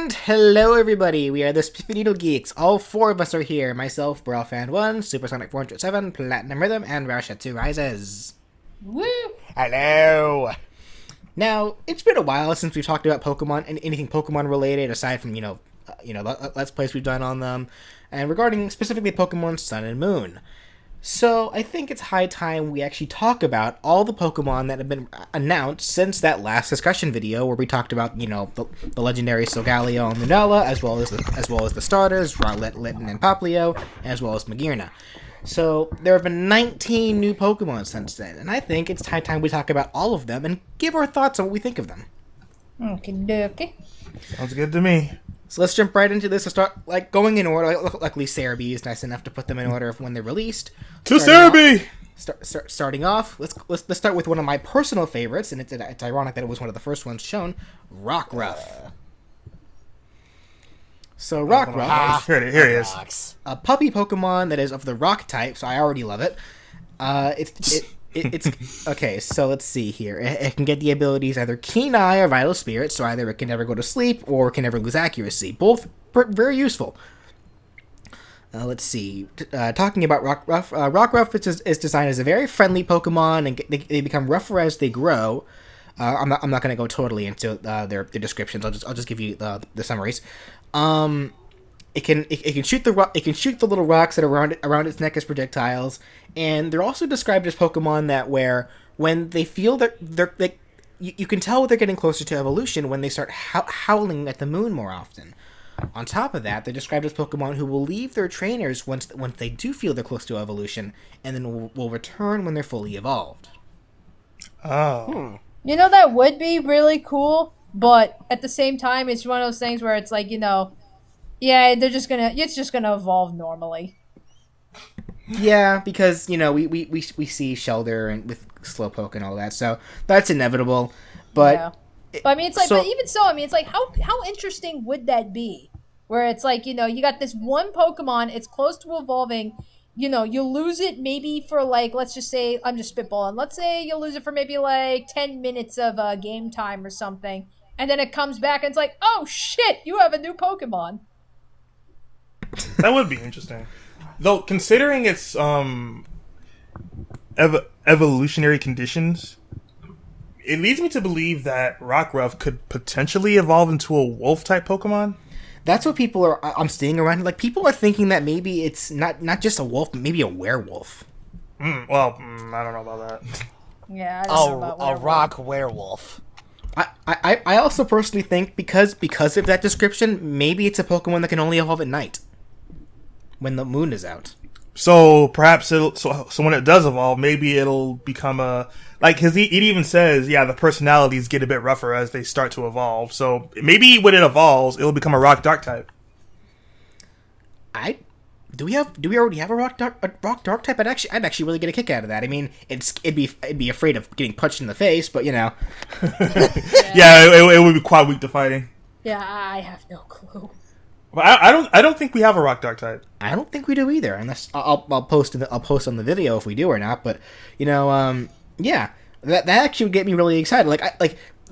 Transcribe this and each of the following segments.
And hello everybody, we are the SpiffyNeedleGeeks. All four of us are here. Myself, Brawl1, Supersonic 407, PlatinumRhythm, and RoushutsuRises. Woo! Hello! Now, it's been a while since we've talked about Pokemon and anything Pokemon related aside from, Let's Plays we've done on them. And regarding specifically Pokemon Sun and Moon. So, I think it's high time we actually talk about all the Pokemon that have been announced since that last discussion video where we talked about, the legendary Solgaleo and Lunala, as well as the starters, Rowlet, Litten, and Popplio, as well as Magearna. So, there have been 19 new Pokemon since then, and I think it's high time we talk about all of them and give our thoughts on what we think of them. Okay. Sounds good to me. So let's jump right into this and start, going in order. Luckily, Cerebi is nice enough to put them in order of when they're released. To Cerebi! Starting off, let's start with one of my personal favorites, and it's ironic that it was one of the first ones shown, Rockruff. So Rockruff, here it is. A puppy Pokemon that is of the Rock type, so I already love it. It's okay. So let's see here. It can get the abilities either Keen Eye or Vital Spirit, so either it can never go to sleep or it can never lose accuracy. Both very useful. Let's see. Talking about Rockruff, Rockruff is designed as a very friendly Pokemon, and they become rougher as they grow. I'm not going to go totally into their descriptions. I'll just give you the summaries. It can shoot the little rocks that are around its neck as projectiles, and they're also described as Pokemon that where when they feel that you can tell they're getting closer to evolution when they start howling at the moon more often. On top of that, they're described as Pokemon who will leave their trainers once they do feel they're close to evolution, and then will return when they're fully evolved. Oh. That would be really cool, but at the same time, it's one of those things where it's yeah, it's just gonna evolve normally. Yeah, because we see Shelder and with Slowpoke and all that, so that's inevitable. But yeah. But I mean, but even so, I mean, it's how interesting would that be? Where it's you got this one Pokemon, it's close to evolving. You lose it maybe for let's just say, I'm just spitballing. Let's say you lose it for maybe 10 minutes of game time or something, and then it comes back and it's oh shit, you have a new Pokemon. That would be interesting. Though, considering its evolutionary conditions, it leads me to believe that Rockruff could potentially evolve into a wolf-type Pokemon. That's what I'm seeing around. People are thinking that maybe it's not just a wolf, but maybe a werewolf. I don't know about that. Yeah, I don't know about werewolf. A rock werewolf. I also personally think because of that description, maybe it's a Pokemon that can only evolve at night, when the moon is out. So perhaps so when it does evolve, maybe it'll become it even says, the personalities get a bit rougher as they start to evolve. So maybe when it evolves, it'll become a rock dark type. Do we already have a rock dark type? I'd actually really get a kick out of that. I mean, it'd be afraid of getting punched in the face, but Yeah, it would be quite weak to fighting. Yeah, I have no clue. But I don't think we have a rock dark type. I don't think we do either, unless I'll post on the video if we do or not. But yeah, that actually would get me really excited.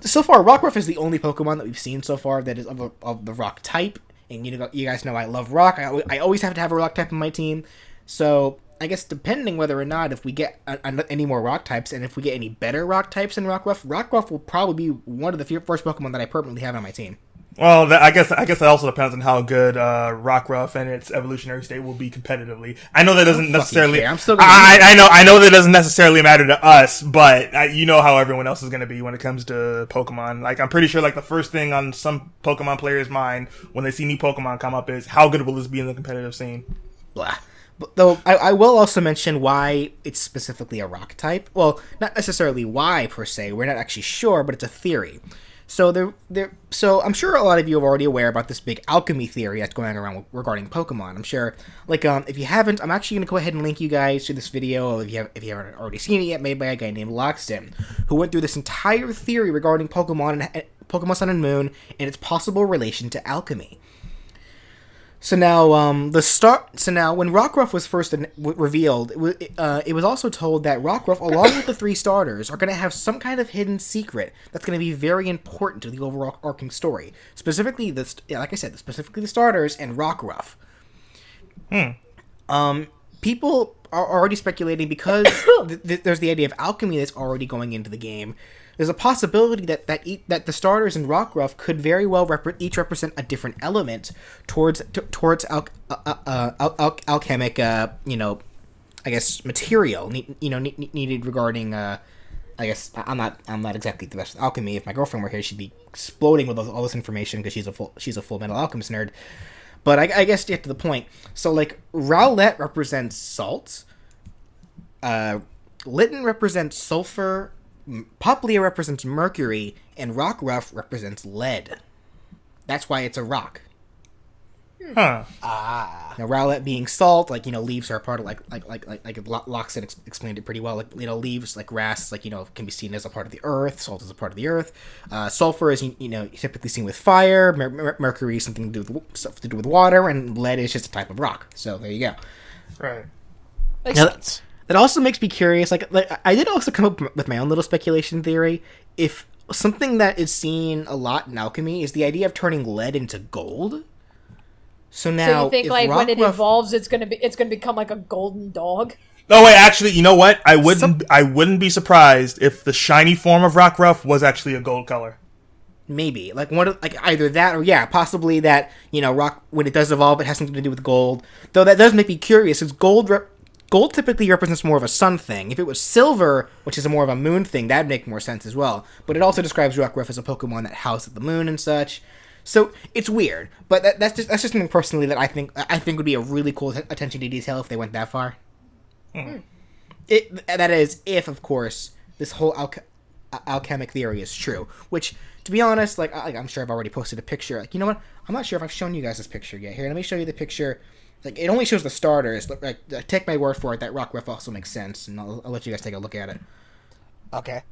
So far, Rockruff is the only Pokemon that we've seen so far that is of the rock type, and you guys know I love rock. I always have to have a rock type in my team. So I guess depending whether or not if we get any more rock types and if we get any better rock types in Rockruff will probably be one of the first Pokemon that I permanently have on my team. Well, I guess that also depends on how good Rockruff and its evolutionary state will be competitively. I know that doesn't necessarily. I'm still. I know that doesn't necessarily matter to us, but you know how everyone else is going to be when it comes to Pokemon. I'm pretty sure the first thing on some Pokemon players' mind when they see new Pokemon come up is how good will this be in the competitive scene. Blah. But, though I will also mention why it's specifically a rock type. Well, not necessarily why per se. We're not actually sure, but it's a theory. So so I'm sure a lot of you are already aware about this big alchemy theory that's going around regarding Pokemon. I'm sure, if you haven't, I'm actually going to go ahead and link you guys to this video, if you haven't already seen it yet, made by a guy named Lockstin, who went through this entire theory regarding Pokemon Sun and Moon and its possible relation to alchemy. So now, So now, when Rockruff was first revealed, it was also told that Rockruff, along with the 3 starters, are going to have some kind of hidden secret that's going to be very important to the overall arcing story. Specifically, like I said, specifically the starters and Rockruff. People are already speculating because there's the idea of alchemy that's already going into the game. There's a possibility that the starters in Rockruff could very well each represent a different element towards alchemic, I guess material needed regarding. I guess I'm not exactly the best at alchemy. If my girlfriend were here, she'd be exploding with all this information because she's a full metal alchemist nerd. But I guess to get to the point, so like Rowlett represents salt, Litten represents sulfur, Poplia represents mercury, and Rockruff represents lead. That's why it's a rock. Huh. Now Rowlett being salt, leaves are a part of like Loxton explained it pretty well. Leaves like grass, can be seen as a part of the earth. Salt is a part of the earth. Sulfur is typically seen with fire. Mercury is something to do with water, and lead is just a type of rock. So there you go. Right. Makes sense. That also makes me curious. Like I did also come up with my own little speculation theory. If something that is seen a lot in alchemy is the idea of turning lead into gold. So now, you think when it evolves, it's gonna become like a golden dog? No, wait. Actually, you know what? I wouldn't be surprised if the shiny form of Rockruff was actually a gold color. Maybe either that or possibly that rock when it does evolve, it has something to do with gold. Though that does make me curious, because gold typically represents more of a sun thing. If it was silver, which is more of a moon thing, that'd make more sense as well. But it also describes Rockruff as a Pokemon that houses the moon and such. So it's weird, but that's just something personally that I think would be a really cool attention to detail if they went that far. That is, if of course this whole alchemic theory is true. Which, to be honest, I'm sure I've already posted a picture. You know what? I'm not sure if I've shown you guys this picture yet. Here, let me show you the picture. It only shows the starters. Take my word for it that Rockruff also makes sense, and I'll let you guys take a look at it. Okay.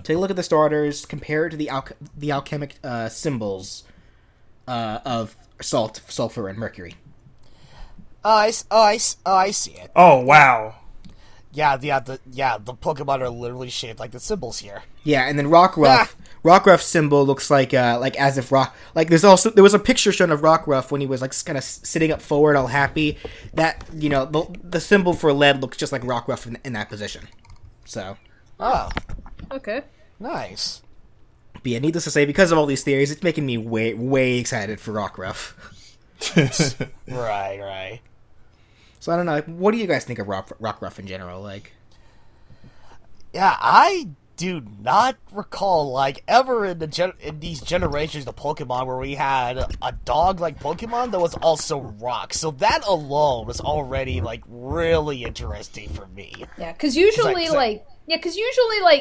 Take a look at the starters, compare it to the alchemic symbols of salt, sulfur, and mercury. I see it. Oh, wow. Yeah, the Pokemon are literally shaped like the symbols here. Yeah, and then Rockruff's symbol looks like as if there was a picture shown of Rockruff when he was kind of sitting up forward, all happy. That the symbol for lead looks just like Rockruff in that position. So. Oh. Okay. Nice. But yeah, needless to say, because of all these theories, it's making me way, way excited for Rockruff. Right. So I don't know. What do you guys think of Rockruff in general? Yeah, I do not recall ever in these generations of Pokemon where we had a dog-like Pokemon that was also rock. So that alone was already really interesting for me. Yeah, because usually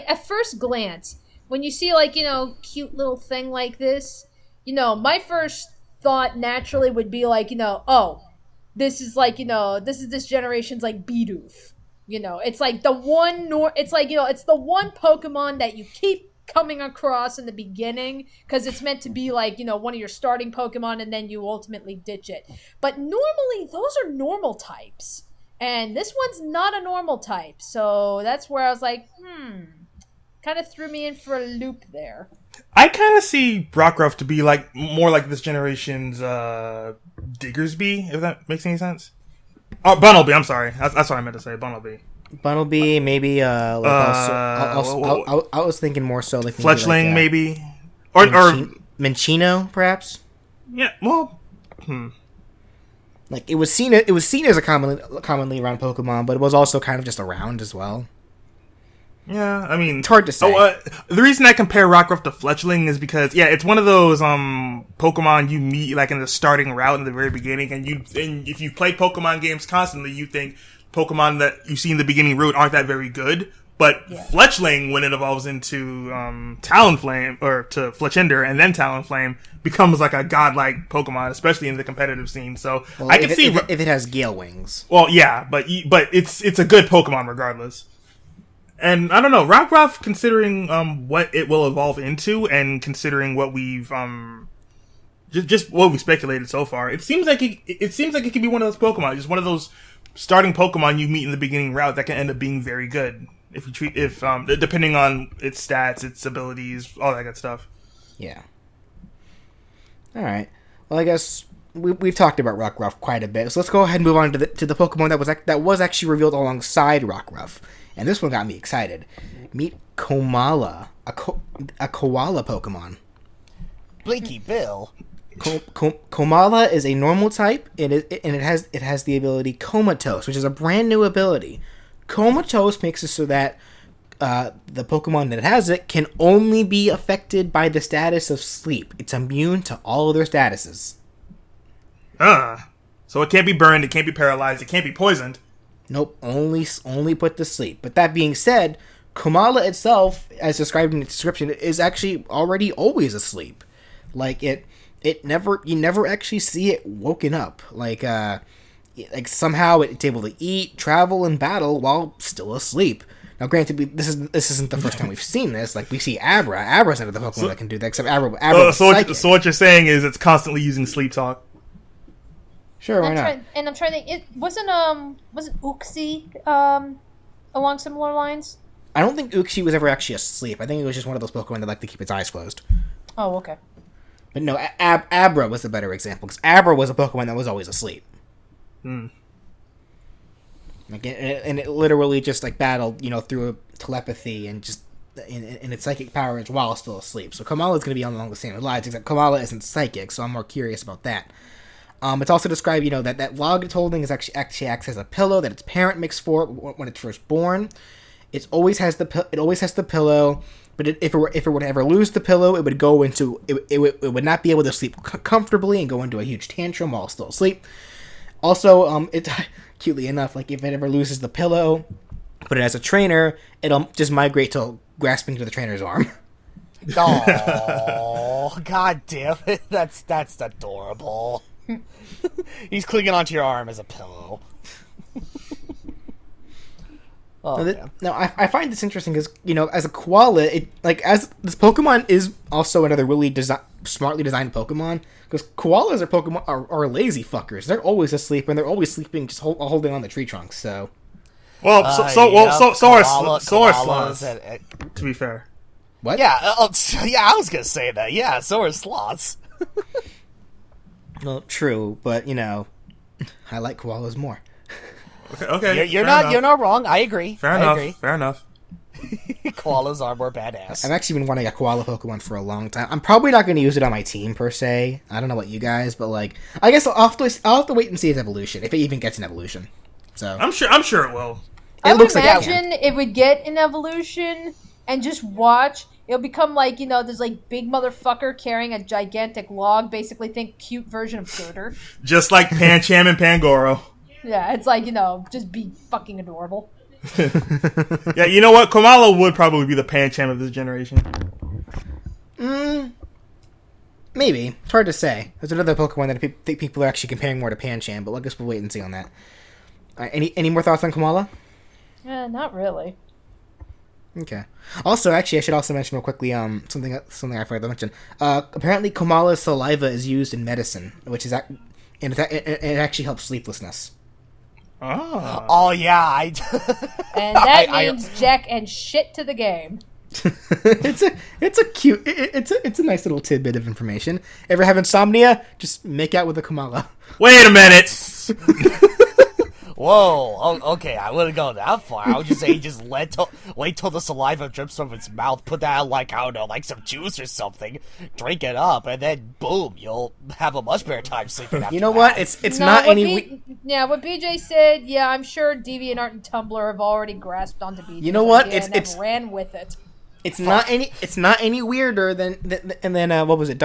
at first glance, when you see cute little thing like this, my first thought naturally would be oh, this is this generation's Bidoof. It's the one it's the one Pokemon that you keep coming across in the beginning because it's meant to be one of your starting Pokemon, and then you ultimately ditch it. But normally those are normal types. And this one's not a normal type, so that's where I was kind of threw me in for a loop there. I kind of see Rockruff to be more like this generation's Diggersby, if that makes any sense. Oh, Bunnelby, I'm sorry. That's what I meant to say, Bunnelby. Bunnelby, maybe, I was thinking more so Fletchling, maybe. Or Minccino, perhaps? Yeah, well, it was seen as a commonly around Pokemon, but it was also kind of just around as well. Yeah, I mean, it's hard to say. The reason I compare Rockruff to Fletchling is because it's one of those Pokemon you meet in the starting route in the very beginning, and if you play Pokemon games constantly, you think Pokemon that you see in the beginning route aren't that very good. But Fletchling, when it evolves into Talonflame, or to Fletchinder and then Talonflame, becomes a godlike Pokemon, especially in the competitive scene. So I can see if it has Gale Wings. Well, yeah, but it's a good Pokemon regardless. And I don't know, Rockruff, considering what it will evolve into, and considering what we've just what we speculated so far, it seems like it could be one of those Pokemon, just one of those starting Pokemon you meet in the beginning route that can end up being very good depending on its stats, its abilities, all that good stuff. Yeah. All right. Well, I guess we've talked about Rockruff quite a bit, so let's go ahead and move on to the Pokemon that was actually revealed alongside Rockruff, and this one got me excited. Meet Komala, a koala Pokemon. Blinky Bill. Komala is a normal type, and it has the ability Comatose, which is a brand new ability. Comatose makes it so that the Pokemon that has it can only be affected by the status of sleep. It's immune to all other statuses. So it can't be burned, it can't be paralyzed, it can't be poisoned. Nope, only put to sleep. But that being said, Komala itself, as described in its description, is actually already always asleep. Like you never actually see it woken up. Like somehow it's able to eat, travel, and battle while still asleep. Now, granted, this isn't the first time we've seen this. Like, we see Abra. Abra's not the Pokemon that can do that, except Abra. So what you're saying is it's constantly using sleep talk. Sure, why not? I'm trying to think. It wasn't Uxie along similar lines? I don't think Uxie was ever actually asleep. I think it was just one of those Pokemon that like to keep its eyes closed. Oh, okay. But no, Abra was the better example, because Abra was a Pokemon that was always asleep. Like, and it literally just like battled, through telepathy and just in its psychic powers while still asleep. So Komala is going to be along the same lines, except Komala isn't psychic, so I'm more curious about that. It's also described, that log it's holding is actually acts as a pillow that its parent makes for it when it's first born. It always has the pillow, but if it were to ever lose the pillow, it would go into it would not be able to sleep comfortably and go into a huge tantrum while still asleep. Also, it cutely enough, like if it ever loses the pillow, but it has a trainer, it'll just migrate to grasping to the trainer's arm. Oh, god damn it! That's adorable. He's clinging onto your arm as a pillow. Now, I find this interesting because, as a koala, as this Pokemon is also another really smartly designed Pokemon, because koalas are lazy fuckers. They're always asleep, and they're always sleeping just holding on the tree trunks, so... So are sloths, to be fair. What? Yeah, I was gonna say that. Yeah, so are sloths. Well, true, but, I like koalas more. Okay. You're not wrong. I agree. Fair enough. Koalas are more badass. I've actually been wanting a koala Pokemon for a long time. I'm probably not going to use it on my team, per se. I don't know about you guys, but, I guess I'll have to wait and see its evolution, if it even gets an evolution. So I'm sure it will. I would imagine it would get an evolution, and just watch. It'll become this big motherfucker carrying a gigantic log. Basically, think cute version of Girder. Just like Pancham and Pangoro. Yeah, it's just be fucking adorable. Yeah, you know what? Komala would probably be the Pancham of this generation. Maybe. It's hard to say. There's another Pokemon that I think people are actually comparing more to Pancham, but I guess we'll wait and see on that. Any more thoughts on Komala? Not really. Okay. Also, actually, I should also mention real quickly something I forgot to mention. Apparently, Komala's saliva is used in medicine, and it actually helps sleeplessness. Oh yeah, and that means Jack and shit to the game. It's a nice little tidbit of information. Ever have insomnia? Just make out with a Komala. Wait a minute. Whoa, okay, I wouldn't go that far. I would just say just wait till the saliva drips from its mouth, put that in, I don't know, some juice or something, drink it up, and then boom, you'll have a much better time sleeping after You know that. what? It's not any... what BJ said, I'm sure DeviantArt and Tumblr have already grasped onto BJ's You know what? idea and ran with it. It's not any weirder than what was it?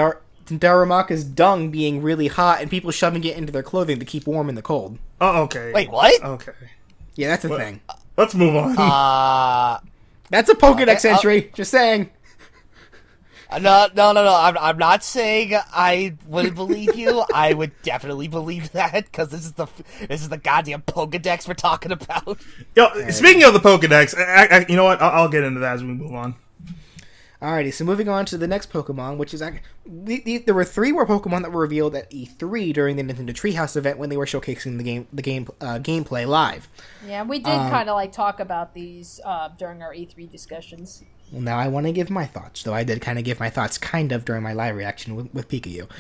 Daramaka's dung being really hot and people shoving it into their clothing to keep warm in the cold. Oh, okay. Wait, what? Okay. Yeah, that's a thing. Let's move on. That's a Pokedex entry. Just saying. No. I'm not saying I wouldn't believe you. I would definitely believe that because this is the goddamn Pokedex we're talking about. Yo, speaking of the Pokedex, you know what? I'll get into that as we move on. Alrighty, so moving on to the next Pokemon, which is there were 3 more Pokemon that were revealed at E3 during the Nintendo Treehouse event when they were showcasing the gameplay live. Yeah, we did kind of like talk about these during our E3 discussions. Well, now I want to give my thoughts, though I did kind of give my thoughts during my live reaction with Pikachu.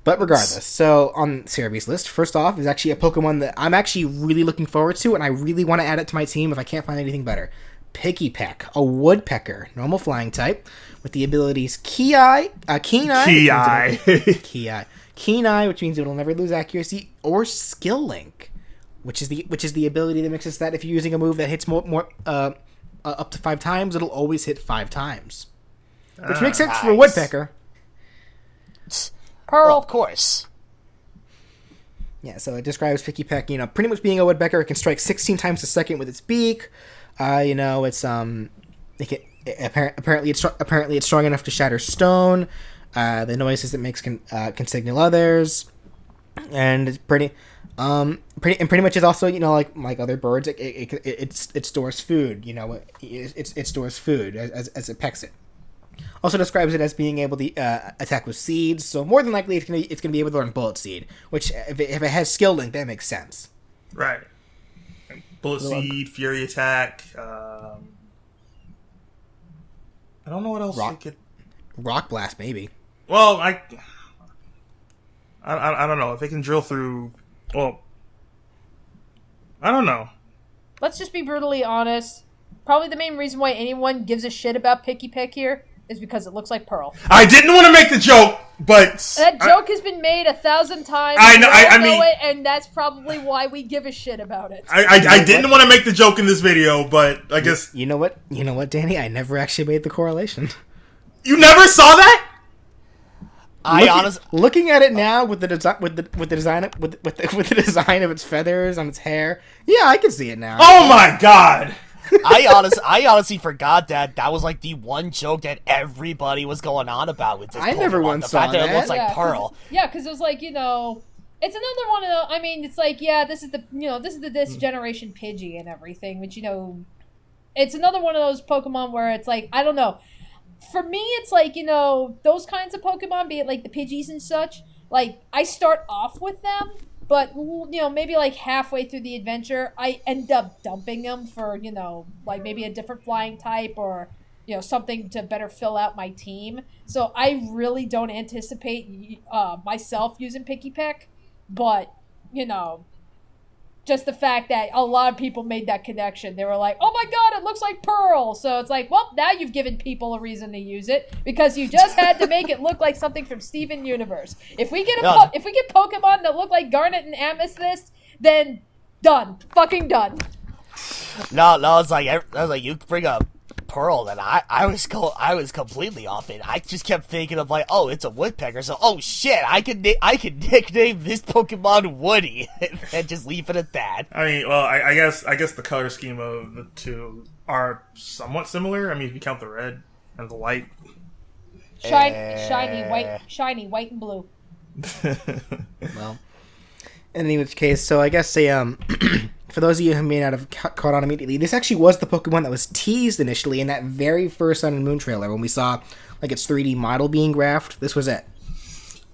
But regardless, so on Cerebee's list, first off is actually a Pokemon that I'm actually really looking forward to, and I really want to add it to my team if I can't find anything better. Pikipek, a woodpecker, normal flying type, with the abilities Keen Eye, which means it'll never lose accuracy, or Skill Link, which is the ability that makes it so that if you're using a move that hits more up to 5 times, it'll always hit 5 times, which makes sense for a woodpecker. Pearl, well, of course. Yeah, so it describes Pikipek, pretty much being a woodpecker. It can strike 16 times a second with its beak. It's apparently it's strong enough to shatter stone. The noises it makes can signal others, and it's pretty much is also like other birds. It stores food. It stores food as it pecks it. Also describes it as being able to attack with seeds. So more than likely it's gonna be able to learn Bullet Seed, which if it has Skill Link, that makes sense. Right. Bullet Seed, Fury Attack. I don't know what else. Rock Blast, maybe. Well, I don't know if they can drill through. Well, I don't know. Let's just be brutally honest. Probably the main reason why anyone gives a shit about Pikipek here is because it looks like Pearl. I didn't want to make the joke, but that joke has been made 1,000 times. I know. I mean, it, and that's probably why we give a shit about it. I didn't want to make the joke in this video, but I guess you know what, Danny. I never actually made the correlation. You never saw that? Looking at it now with the design of its feathers on its hair, yeah, I can see it now. Oh my god! I honestly forgot that was like the one joke that everybody was going on about with this. I never once saw fact that it looks that. like Pearl. Because it was like, it's another one of the. I mean, it's like, this is this generation Pidgey and everything, which it's another one of those Pokemon where it's like, I don't know. For me, it's like, those kinds of Pokemon, be it like the Pidgeys and such, like, I start off with them, but, maybe like halfway through the adventure, I end up dumping them for, like maybe a different flying type or, something to better fill out my team. So I really don't anticipate myself using Pikipek, but, just the fact that a lot of people made that connection. They were like, oh my god, it looks like Pearl. So it's like, well, now you've given people a reason to use it because you just had to make it look like something from Steven Universe. If we get Pokemon that look like Garnet and Amethyst, then done. Fucking done. No, it's like you bring up Pearl, and I was completely off it. I just kept thinking of like, oh, it's a woodpecker, so oh shit, I could nickname this Pokemon Woody and just leave it at that. I mean, well, I guess the color scheme of the two are somewhat similar. I mean, if you count the red and the white, shiny white and blue. Well, in any case, so I guess for those of you who may not have caught on immediately, this actually was the Pokemon that was teased initially in that very first Sun and Moon trailer when we saw like its 3D model being graphed. This was it.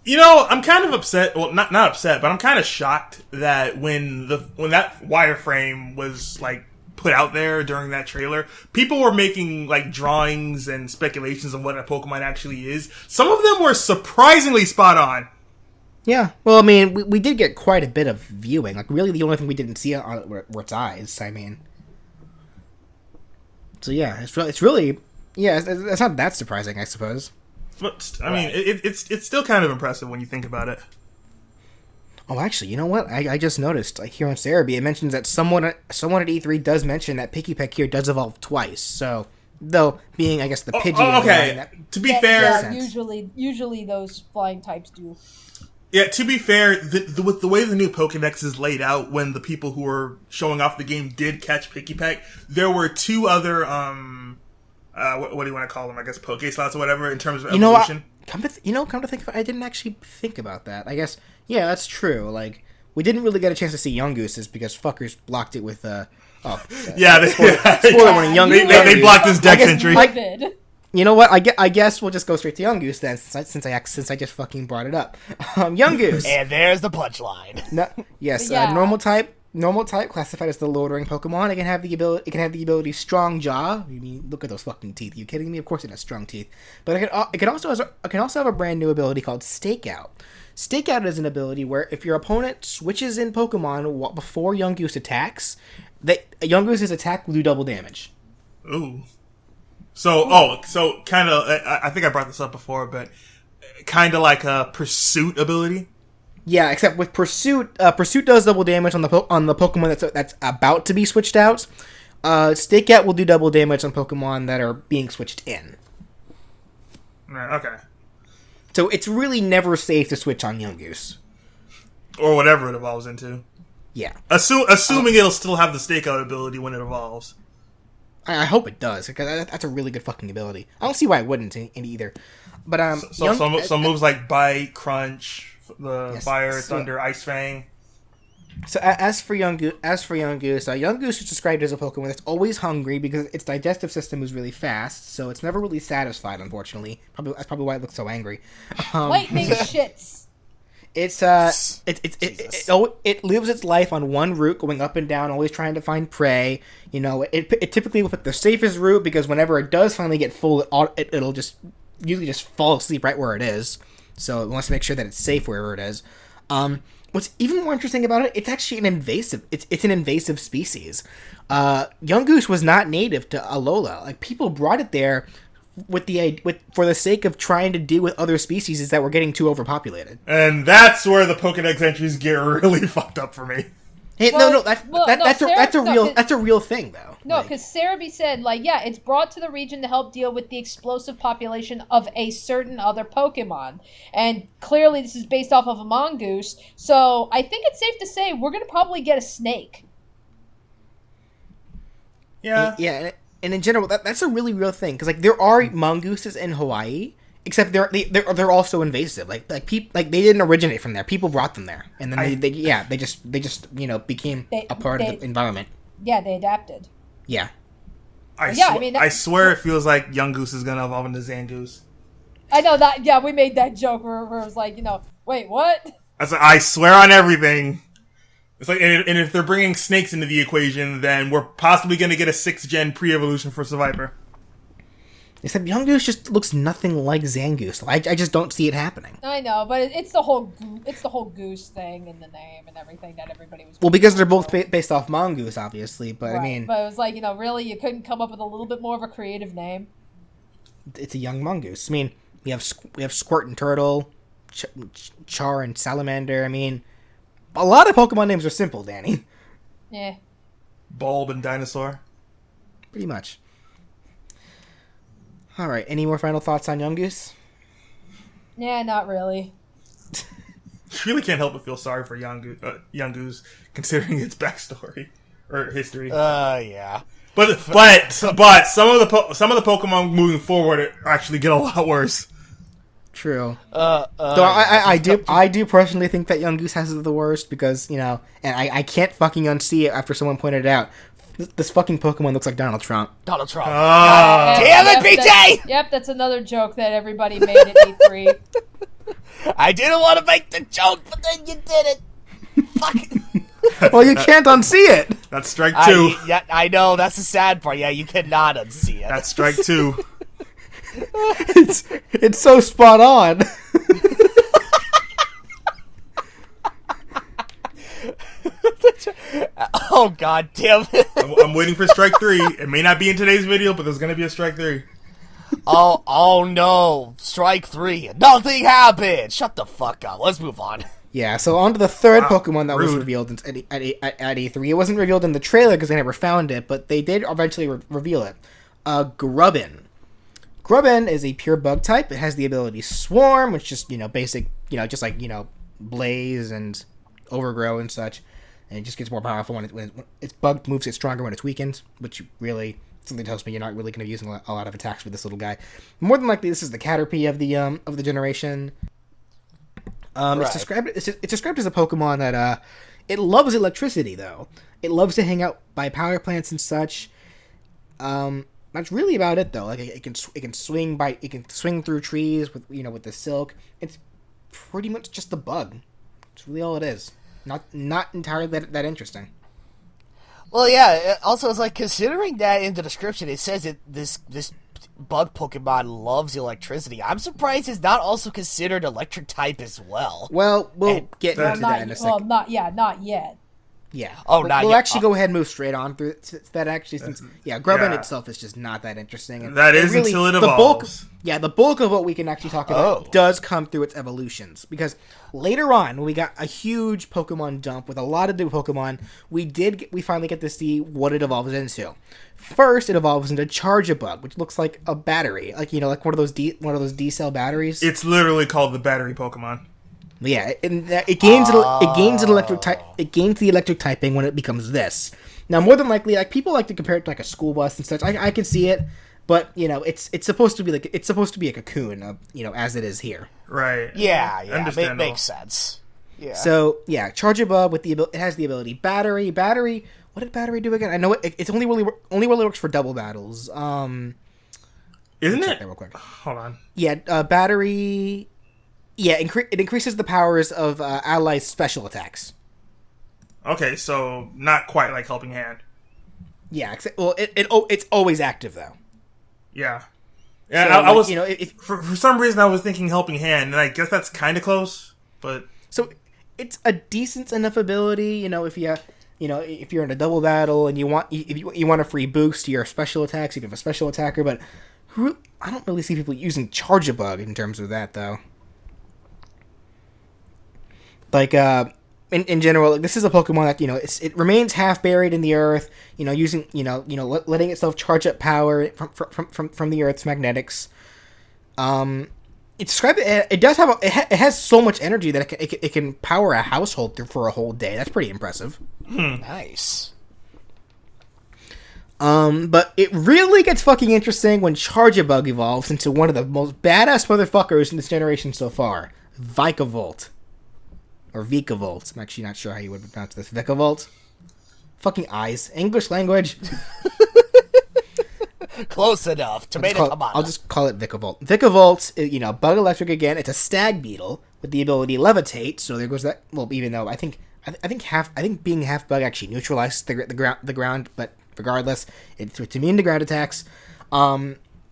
I'm kind of upset. Well, not upset, but I'm kind of shocked that when that wireframe was like put out there during that trailer, people were making like drawings and speculations on what a Pokemon actually is. Some of them were surprisingly spot on. Yeah, well, I mean, we did get quite a bit of viewing. Like, really, the only thing we didn't see on it were its eyes. I mean, so yeah, it's really it's not that surprising, I suppose. But I mean, it's still kind of impressive when you think about it. Oh, actually, you know what? I just noticed, like here on Cerebee, it mentions that someone at E3 does mention that Pikipek here does evolve twice. So, though being, I guess, the Pidgey. Oh, okay. To be fair, usually those flying types do. Yeah, to be fair, with the way the new Pokédex is laid out, when the people who were showing off the game did catch Pikipek, there were 2 other, what do you want to call them? I guess Poké-slots or whatever, in terms of evolution. Come to think of it, I didn't actually think about that. I guess, yeah, that's true. Like, we didn't really get a chance to see Yungoos's because fuckers blocked it with, yeah, spoiler warning, they blocked his Dex entry. You know what? I guess we'll just go straight to Yungoos then, since I just fucking brought it up. Yungoos. And there's the punchline. No, yes, Yeah. Normal type, classified as the lowering Pokemon. It can have the ability Strong Jaw. I mean, look at those fucking teeth. Are you kidding me? Of course it has strong teeth. But it can also have a brand new ability called Stakeout. Stakeout is an ability where if your opponent switches in Pokemon before Yungoos attacks, Yungoos' attack will do double damage. Ooh. So kind of, I think I brought this up before, but kind of like a Pursuit ability. Yeah, except with Pursuit, Pursuit does double damage on the Pokemon that's about to be switched out. Stakeout will do double damage on Pokemon that are being switched in. Okay. So it's really never safe to switch on Yungoos. Or whatever it evolves into. Yeah. Assuming it'll still have the Stakeout ability when it evolves. I hope it does, because that's a really good fucking ability. I don't see why it wouldn't in either. But So moves like Bite, Crunch, Fire, so, Thunder, Ice Fang. So as for Yungoos, Yungoos is described as a Pokemon that's always hungry because its digestive system is really fast, so it's never really satisfied. Unfortunately, that's probably why it looks so angry. Lightning shits. It lives its life on one route, going up and down, always trying to find prey. You know, it typically will pick the safest route because whenever it does finally get full, it'll usually just fall asleep right where it is. So it wants to make sure that it's safe wherever it is. What's even more interesting about it, it's actually an invasive. It's an invasive species. Yungoos was not native to Alola. Like, people brought it there for the sake of trying to deal with other species that were getting too overpopulated. And that's where the Pokédex entries get really fucked up for me. Hey, that's a real thing though. No, because Cerebi said, like, yeah, it's brought to the region to help deal with the explosive population of a certain other Pokemon. And clearly this is based off of a mongoose, so I think it's safe to say we're going to probably get a snake. Yeah. Yeah, and in general, that's a really real thing, because, like, there are mongooses in Hawaii, except they're also invasive. Like they didn't originate from there. People brought them there, and then they just became a part of the environment. Yeah, they adapted. Yeah. I swear it feels like Yungoos is gonna evolve into Zangoose. I know that. Yeah, we made that joke where it was like, wait, what? I swear on everything. It's like, and if they're bringing snakes into the equation, then we're possibly gonna get a 6th gen pre-evolution for Seviper. Except Yungoos just looks nothing like Zangoose. I just don't see it happening. I know, but it's the whole goose thing in the name and everything that everybody was. Well, because they're both based off mongoose, obviously. But right. I mean, but it was like, really, you couldn't come up with a little bit more of a creative name. It's a young mongoose. I mean, we have Squirt and Turtle, Char and Salamander. I mean, a lot of Pokemon names are simple, Danny. Yeah. Bulb and Dinosaur. Pretty much. All right. Any more final thoughts on Yungoos? Yeah, not really. I really can't help but feel sorry for Yungoos, considering its backstory or history. Yeah. But some of the Pokemon moving forward actually get a lot worse. True. Though I do personally think that Yungoos has the worst because, and I can't fucking unsee it after someone pointed it out. This fucking Pokemon looks like Donald Trump. Donald Trump. Damn it, BJ! Yep, that's another joke that everybody made at E3. I didn't want to make the joke, but then you did it. Fuck. Well, you can't unsee it. That's strike 2. I know. That's the sad part. Yeah, you cannot unsee it. That's strike 2. It's so spot on. Oh, god damn it. I'm waiting for strike 3. It may not be in today's video, but there's going to be a strike 3. Oh no. Strike 3. Nothing happened. Shut the fuck up. Let's move on. Yeah, so on to the third Pokemon that was revealed at E3. It wasn't revealed in the trailer because they never found it, but they did eventually reveal it. Grubbin. Grubbin is a pure bug type. It has the ability Swarm, which is, basic, just like, Blaze and Overgrow and such. And it just gets more powerful when its bug moves, gets stronger when it's weakened, which really, something tells me you're not really going to be using a lot of attacks with this little guy. More than likely, this is the Caterpie of the generation. Right. It's described as a Pokemon that it loves electricity, though. It loves to hang out by power plants and such. Not That's really about it, though. Like it can swing through trees with with the silk. It's pretty much just a bug. It's really all it is. Not entirely that interesting. Well, yeah. Also, it's like considering that in the description it says this bug Pokemon loves electricity. I'm surprised it's not also considered electric type as well. Well, we'll get into that in a second. Not yet. Yeah. Oh, not we'll yet. actually go ahead and move straight on through that. Actually, since Grubbin itself is just not that interesting. And that is really, until it evolves. The bulk of what we can actually talk about does come through its evolutions. Because later on, when we got a huge Pokemon dump with a lot of new Pokemon, we finally get to see what it evolves into. First, it evolves into Charjabug, which looks like a battery, like one of those D cell batteries. It's literally called the battery Pokemon. Yeah, and it gains an electric type. It gains the electric typing when it becomes this. Now, more than likely, like people like to compare it to like a school bus and such. I can see it, but it's supposed to be a cocoon, as it is here. Right. Yeah. It makes sense. Yeah. So yeah, Charjabug with it has the ability Battery. What did Battery do again? I know it's only really works for double battles. Isn't it? Real quick. Hold on. Yeah, Battery. Yeah, it increases the powers of allies' special attacks. Okay, so not quite like Helping Hand. Yeah, it's always active though. Yeah. So, I was for some reason I was thinking Helping Hand, and I guess that's kind of close, but so it's a decent enough ability. If you're in a double battle and you want a free boost to your special attacks, if you have a special attacker, but I don't really see people using Charjabug in terms of that though. Like, in general, like, this is a Pokemon that, it remains half buried in the earth, using, letting itself charge up power from the earth's magnetics. It does have it has so much energy that it can power a household for a whole day. That's pretty impressive. Nice. But it really gets fucking interesting when Charjabug evolves into one of the most badass motherfuckers in this generation so far, Vikavolt. Or Vikavolt. I'm actually not sure how you would pronounce this. Vikavolt? Fucking eyes. English language. Close enough. Tomato. I'll just call it Vikavolt. Vikavolt, bug electric again. It's a stag beetle with the ability Levitate. So there goes that. Well, even though I think being half bug actually neutralizes the ground, but regardless, it's immune to ground attacks.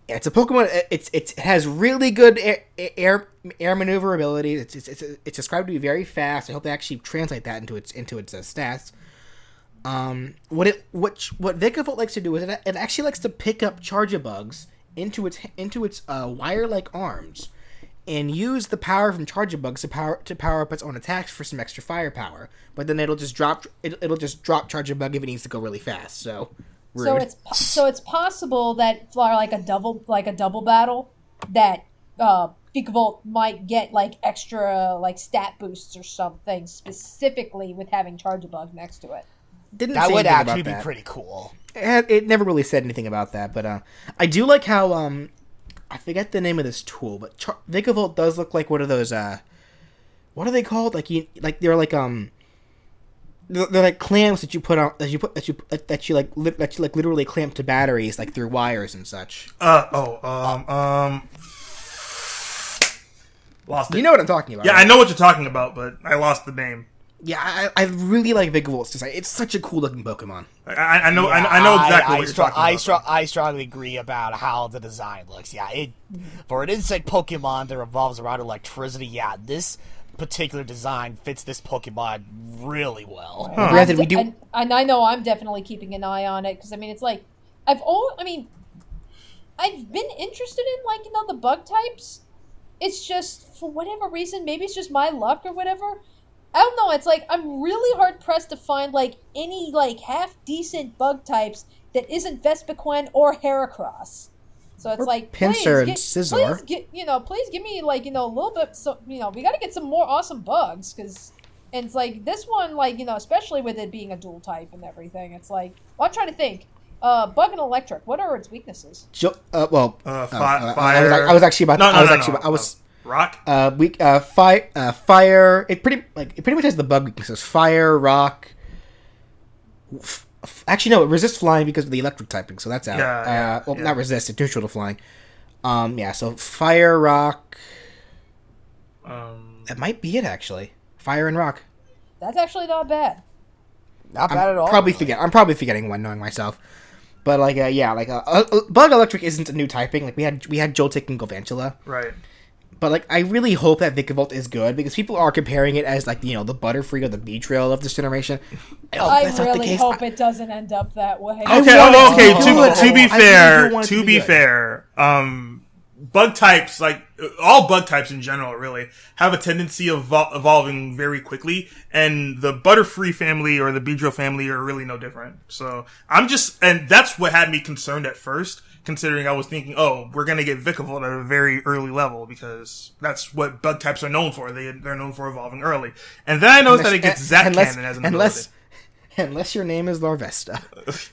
It's a Pokemon. It has really good air maneuverability. It's described to be very fast. I hope they actually translate that into its stats. What Vikavolt likes to do is it actually likes to pick up Charjabugs into its wire-like arms, and use the power from Charjabugs to power up its own attacks for some extra firepower. But then it'll just drop Charjabug if it needs to go really fast. So. Rude. So it's possible that for like a double battle that Vikavolt might get like extra like stat boosts or something specifically with having Charjabug next to it. That would actually be pretty cool. It never really said anything about that, but I do like how I forget the name of this tool, but Vikavolt does look like one of those what are they called? They're like clamps that you put on that you literally clamp to batteries like through wires and such. Lost it. You know what I'm talking about? Yeah, right? I know what you're talking about, but I lost the name. Yeah, I really like Vigavolt's design. It's such a cool looking Pokemon. I know exactly what you're talking about. I strongly agree about how the design looks. Yeah, for an insect Pokemon that revolves around electricity. Yeah, this particular design fits this Pokemon really well. Granted, we do, and I know I'm definitely keeping an eye on it because it's like I've been interested in the bug types. It's just for whatever reason, maybe it's just my luck or whatever. I don't know. It's like I'm really hard pressed to find any half decent bug types that isn't Vespiquen or Heracross. So it's like Pinsir and Scizor. Please give me a little bit. So we got to get some more awesome bugs because it's like this one especially with it being a dual type and everything. It's like I'm trying to think. Bug and electric. What are its weaknesses? Fire. I was actually about. I was rock. Fire. It pretty much has the bug weaknesses: fire, rock, Actually, no, it resists flying because of the electric typing, so that's out. Yeah, not resist, it's neutral to flying. Yeah, so fire, rock. That might be it, actually. Fire and rock. That's actually not bad. Not bad at all. I'm probably forgetting one, knowing myself. But Bug Electric isn't a new typing. Like we had Joltik and Galvantula. Right. But I really hope that Vikavolt is good because people are comparing it as the Butterfree or the Beedrill of this generation. I really hope it doesn't end up that way. Okay. To be fair, bug types, like all bug types in general, really have a tendency of evolving very quickly, and the Butterfree family or the Beedrill family are really no different. So and that's what had me concerned at first, considering I was thinking, oh, we're gonna get Vikavolt at a very early level because that's what bug types are known for. They're known for evolving early, and then I noticed that it gets Zap Cannon as an ability. Unless your name is Larvesta.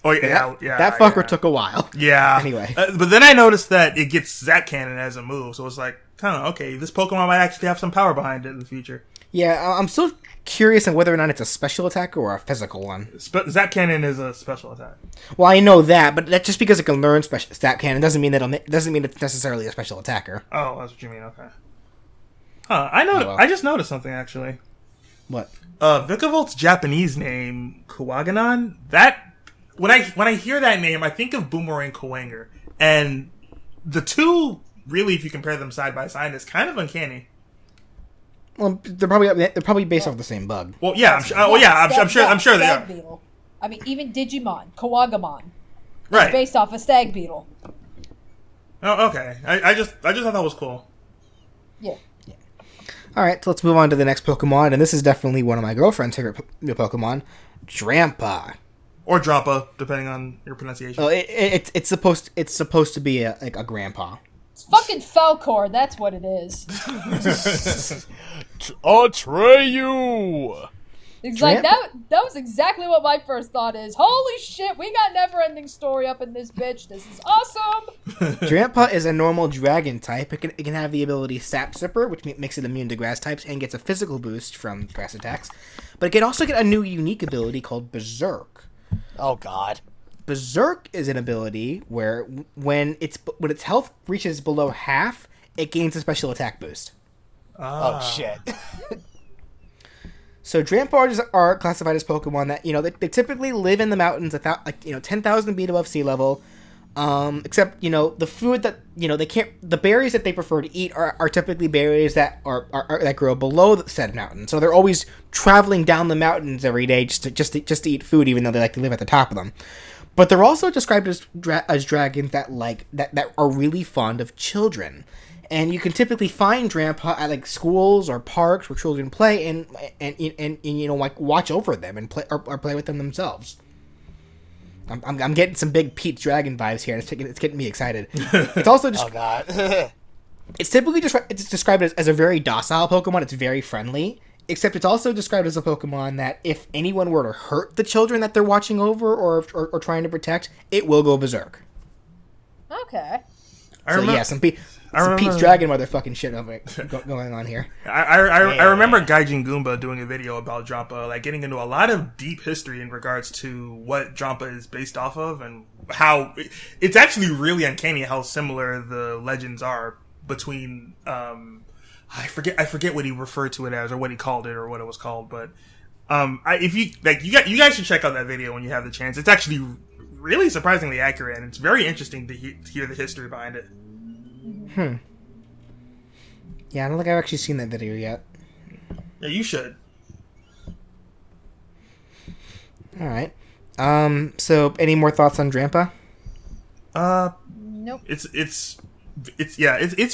Oh yeah, that fucker took a while. Yeah. Anyway, but then I noticed that it gets Zap Cannon as a move, so it's like, kind of okay. This Pokemon might actually have some power behind it in the future. Yeah, I'm still curious on whether or not it's a special attack or a physical one. Zap Cannon is a special attack. Well, I know that, but just because it can learn Zap Cannon doesn't mean it's necessarily a special attacker. Oh, that's what you mean. Okay. Huh? I just noticed something actually. What? Vikavolt's Japanese name, Kuwaganon, that when I hear that name, I think of Boomerang Kuwanger, and the two really, if you compare them side by side, is kind of uncanny. Well, they're probably based off the same bug. Well, yeah, I'm sure they are. Beetle. I mean, even Digimon, Kuwagamon, right, based off a stag beetle. Oh, okay. I just thought that was cool. Yeah. Alright, so let's move on to the next Pokemon, and this is definitely one of my girlfriend's favorite Pokemon, Drampa. Or Drampa, depending on your pronunciation. Oh, it's supposed to be a grandpa. It's fucking Falcor, that's what it is. Atreyu! It's like, that was exactly what my first thought is. Holy shit, we got never-ending story up in this bitch. This is awesome! Drampa is a normal dragon type. It can have the ability Sap Sipper, which makes it immune to grass types, and gets a physical boost from grass attacks. But it can also get a new unique ability called Berserk. Oh god. Berserk is an ability where when its health reaches below half, it gains a special attack boost. Oh shit. So Drampa are classified as Pokemon that they typically live in the mountains at 10,000 feet above sea level. Except the food that they can't. The berries that they prefer to eat are typically berries that are that grow below the said mountain. So they're always traveling down the mountains every day just to eat food, even though they like to live at the top of them. But they're also described as dragons that are really fond of children. And you can typically find Drampa at schools or parks where children play and watch over them and play or play with them themselves. I'm getting some big Pete Dragon vibes here. It's getting me excited. It's also just oh god. It's typically described as a very docile Pokemon. It's very friendly. Except it's also described as a Pokemon that if anyone were to hurt the children that they're watching over or trying to protect, it will go berserk. Okay. Some Pete's Dragon motherfucking shit going on here. I remember Gaijin Goomba doing a video about Drampa, getting into a lot of deep history in regards to what Drampa is based off of and how it's actually really uncanny how similar the legends are between. I forget what he referred to it as or what he called it or what it was called, but if you you guys should check out that video when you have the chance. It's actually really surprisingly accurate, and it's very interesting to hear the history behind it. Yeah, I don't think I've actually seen that video yet. Yeah, you should. Alright. So any more thoughts on Drampa? Nope. It's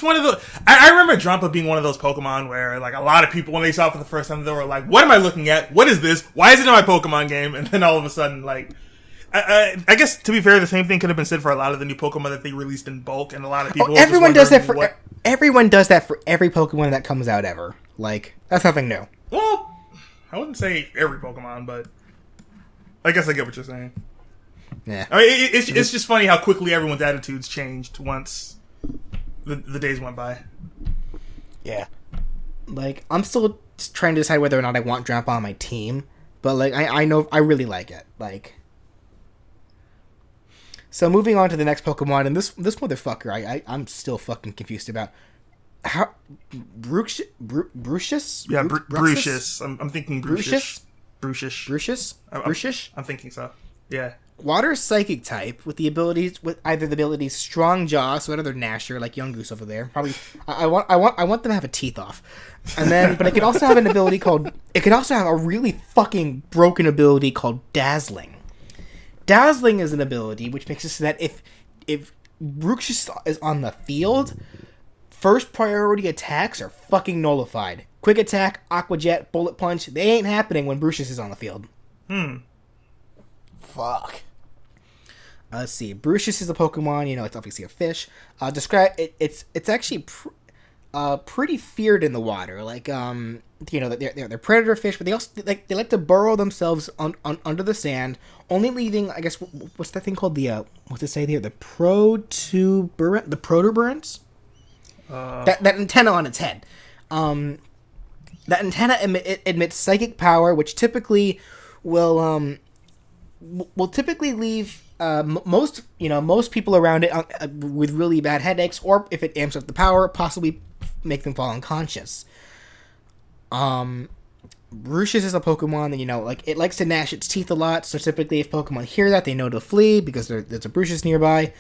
one of the. I remember Drampa being one of those Pokemon where a lot of people when they saw it for the first time they were like, "What am I looking at? What is this? Why is it in my Pokemon game?" And then all of a sudden, I guess to be fair, the same thing could have been said for a lot of the new Pokemon that they released in bulk, and a lot of people. Everyone does that for every Pokemon that comes out ever. That's nothing new. Well, I wouldn't say every Pokemon, but I guess I get what you're saying. Yeah, I mean it's just funny how quickly everyone's attitudes changed once the days went by. Yeah, I'm still trying to decide whether or not I want Drampa on my team, but I know I really like it. So moving on to the next Pokemon, and this motherfucker, I'm still fucking confused about. How Brucius? Yeah, Brucius. I'm thinking Brucius. Brucius. I'm thinking so. Yeah. Water psychic type with either the abilities Strong Jaw, so another Gnasher like Young Goose over there. Probably, I want them to have a teeth off, and then but it can also have an ability called. It can also have a really fucking broken ability called Dazzling. Dazzling is an ability which makes it so that if Brucius is on the field, first priority attacks are fucking nullified. Quick attack, Aqua Jet, Bullet Punch, they ain't happening when Brucius is on the field. Fuck. Let's see. Brucius is a Pokemon. It's obviously a fish. Describe it. It's actually pretty feared in the water. Like they're predator fish, but they also they like to burrow themselves under the sand, only leaving, I guess, what's that thing called? What's it say there? The protuberance. That antenna on its head. That antenna emits psychic power, which typically will typically leave most people around it with really bad headaches, or if it amps up the power, possibly make them fall unconscious. Brucius is a Pokemon that it likes to gnash its teeth a lot, so typically if Pokemon hear that, they know to flee because there's a Brucius nearby.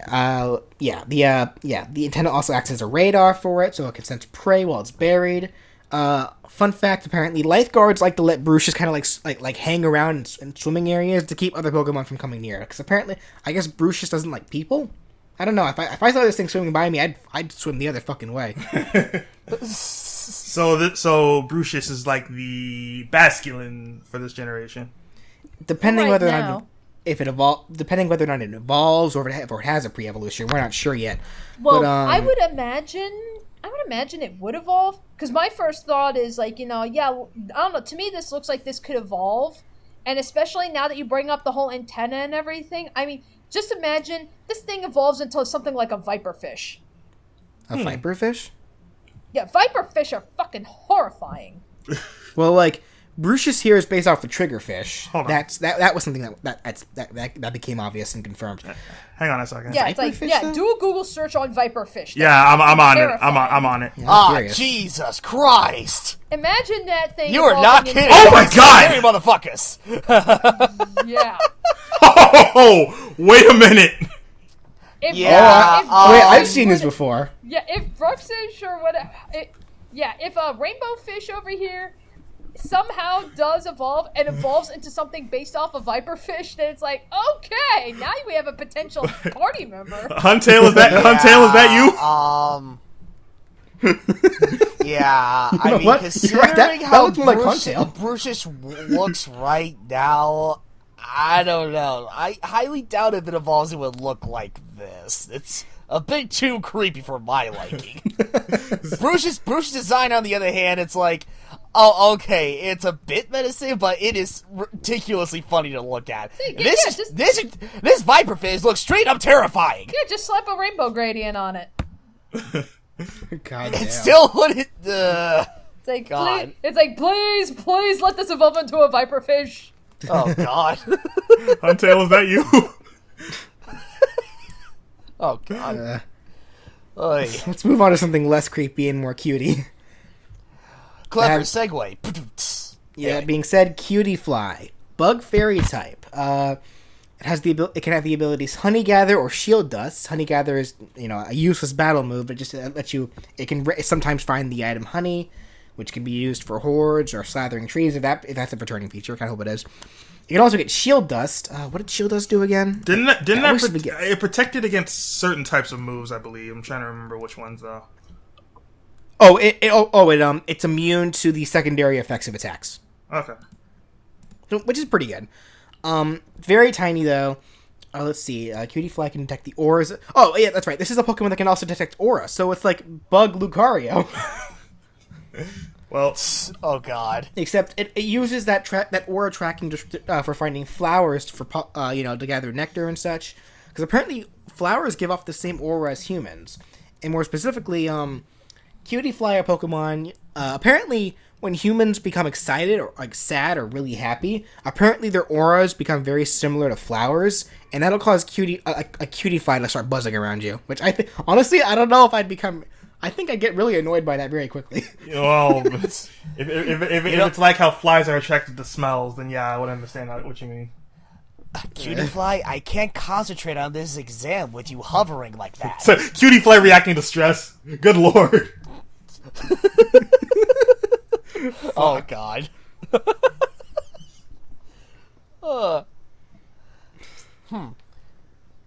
The antenna also acts as a radar for it, so it can sense prey while it's buried. Fun fact, apparently lifeguards like to let Brucius kind of like hang around in swimming areas to keep other Pokemon from coming near it, because apparently, I guess Brucius doesn't like people. I don't know, if I saw this thing swimming by me, I'd swim the other fucking way. So Brucius is like the Basculin for this generation. Depending whether or not it evolves or if it has a pre-evolution, we're not sure yet. Well, I would imagine it would evolve, because my first thought is I don't know, to me this looks like this could evolve, and especially now that you bring up the whole antenna and everything, I mean, just imagine this thing evolves into something like a viperfish. A viperfish? Yeah, viperfish are fucking horrifying. Well, Brucius here is based off the triggerfish. Hold on. That was something that became obvious and confirmed. Hang on a second. Yeah, it's do a Google search on viperfish. Yeah, I'm on it. I'm on it. Yeah, Jesus Christ! Imagine that thing. You are not kidding. Oh my God! Scary motherfuckers. Yeah. Oh, wait a minute. Wait, I've seen this before. Yeah, if Bruxish or whatever, if a rainbow fish over here somehow does evolve and evolves into something based off a viperfish, then it's like, okay, now we have a potential party member. Huntail, is that you? Yeah, You I know mean, what? considering That how looks more like Huntail. Brucius looks right now, I don't know. I highly doubt if it evolves it would look like this. It's a bit too creepy for my liking. Brucius' design, on the other hand, it's like, oh, okay, it's a bit menacing, but it is ridiculously funny to look at. This viperfish looks straight up terrifying. Yeah, just slap a rainbow gradient on it. God damn. It still wouldn't. It's like, God. please let this evolve into a viperfish. Oh God. Huntail, is that you? Oh God. Oy. Let's move on to something less creepy and more cutie. Clever segue. Yeah, being said, Cutie Fly, Bug Fairy type. It can have the abilities Honey Gather or Shield Dust. Honey Gather is a useless battle move, but just lets you. It can sometimes find the item Honey, which can be used for hordes or slathering trees if that's a returning feature. I kind of hope it is. You can also get Shield Dust. What did Shield Dust do again? It protected against certain types of moves, I believe. I'm trying to remember which ones though. It's immune to the secondary effects of attacks. Okay. Which is pretty good. Very tiny though. Let's see. Cutie Fly can detect the auras. Oh yeah, that's right. This is a Pokemon that can also detect aura. So it's like Bug Lucario. Well, oh God. Except it uses that aura tracking for finding flowers to gather nectar and such. Because apparently flowers give off the same aura as humans, and more specifically, Cutie Fly, a Pokemon. Apparently, when humans become excited or like sad or really happy, apparently their auras become very similar to flowers, and that'll cause a cutie fly to start buzzing around you. Which I think, honestly, I don't know if I'd become. I think I'd get really annoyed by that very quickly. Well, if it's like how flies are attracted to smells, then yeah, I would understand what you mean. Cutie fly, I can't concentrate on this exam with you hovering like that. So, cutie fly reacting to stress. Good lord. Oh god.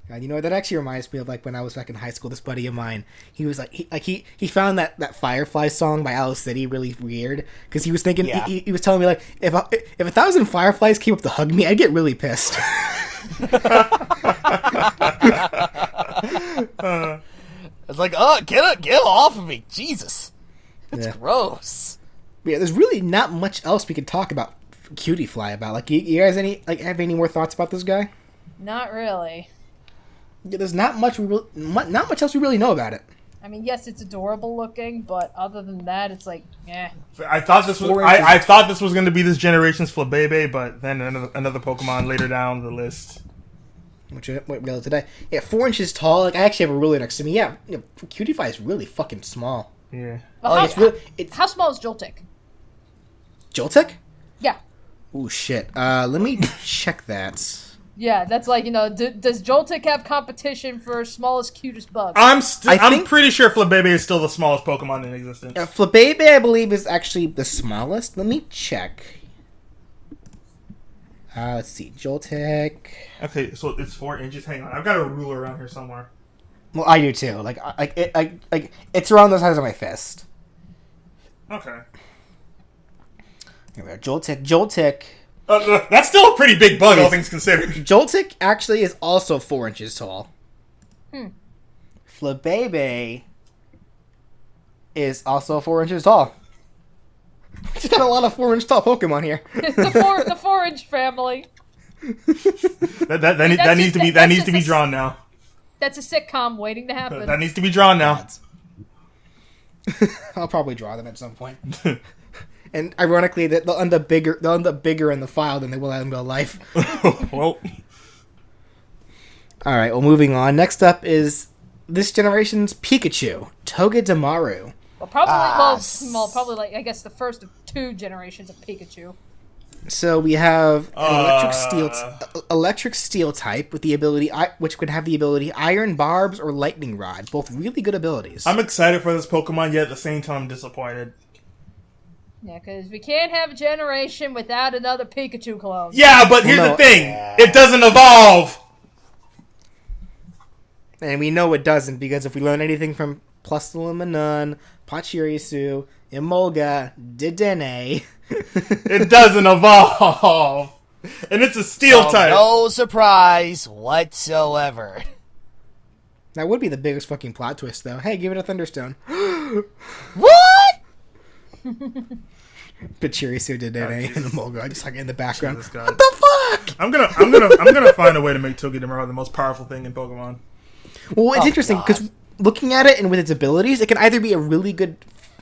God, you know what? That actually reminds me of like when I was back in high school. This buddy of mine, he was like, he found that Firefly song by Alice City really weird because he was thinking he was telling me like if 1,000 fireflies came up to hug me, I'd get really pissed. It's like, get off of me, Jesus. It's gross. Yeah, there's really not much else we could talk about Cutie Fly about. Like, you guys have any more thoughts about this guy? Not really. Yeah, there's not much else we really know about it. I mean, yes, it's adorable looking, but other than that, it's like, eh. I thought this was going to be this generation's Flabébé, but then another Pokemon later down the list. Which went real today. Yeah, 4 inches tall. Like, I actually have a ruler next to me. Yeah, Cutie Fly is really fucking small. Yeah. Well, how small is Joltik? Joltik? Yeah. Ooh, shit. Let me check that. Yeah, that's like, does Joltik have competition for smallest, cutest bug? I'm pretty sure Flabébé is still the smallest Pokemon in existence. Flabébé, I believe, is actually the smallest. Let me check. Let's see. Joltik. Okay, so it's 4 inches. Hang on. I've got a ruler around here somewhere. Well, I do too. Like it's around the size of my fist. Okay. Here we go. Joltik. That's still a pretty big bug, all things considered. Joltik actually is also 4 inches tall. Flabébé is also 4 inches tall. Just got a lot of 4-inch tall Pokemon here. the 4-inch family. That needs to be drawn now. That's a sitcom waiting to happen. That needs to be drawn now. I'll probably draw them at some point. And ironically, they'll end up bigger in the file than they will in real life. Well, all right. Well, moving on. Next up is this generation's Pikachu, Togedemaru. Well, probably like I guess the first of 2 generations of Pikachu. So we have an electric steel type with the ability, which could have the ability Iron Barbs or Lightning Rod. Both really good abilities. I'm excited for this Pokemon, yet at the same time I'm disappointed. Yeah, because we can't have a generation without another Pikachu clone. Yeah, but here's the thing. It doesn't evolve! And we know it doesn't, because if we learn anything from Plusle, Pachirisu, Emolga, Dedenne... it doesn't evolve! And it's a steel type! No surprise whatsoever. That would be the biggest fucking plot twist, though. Hey, give it a Thunderstone. What? Pachirisu, Dedenne, and Emolga just like in the background. What the fuck? I'm gonna find a way to make Togedemaru the most powerful thing in Pokemon. Well, it's interesting because looking at it and with its abilities, it can either be really good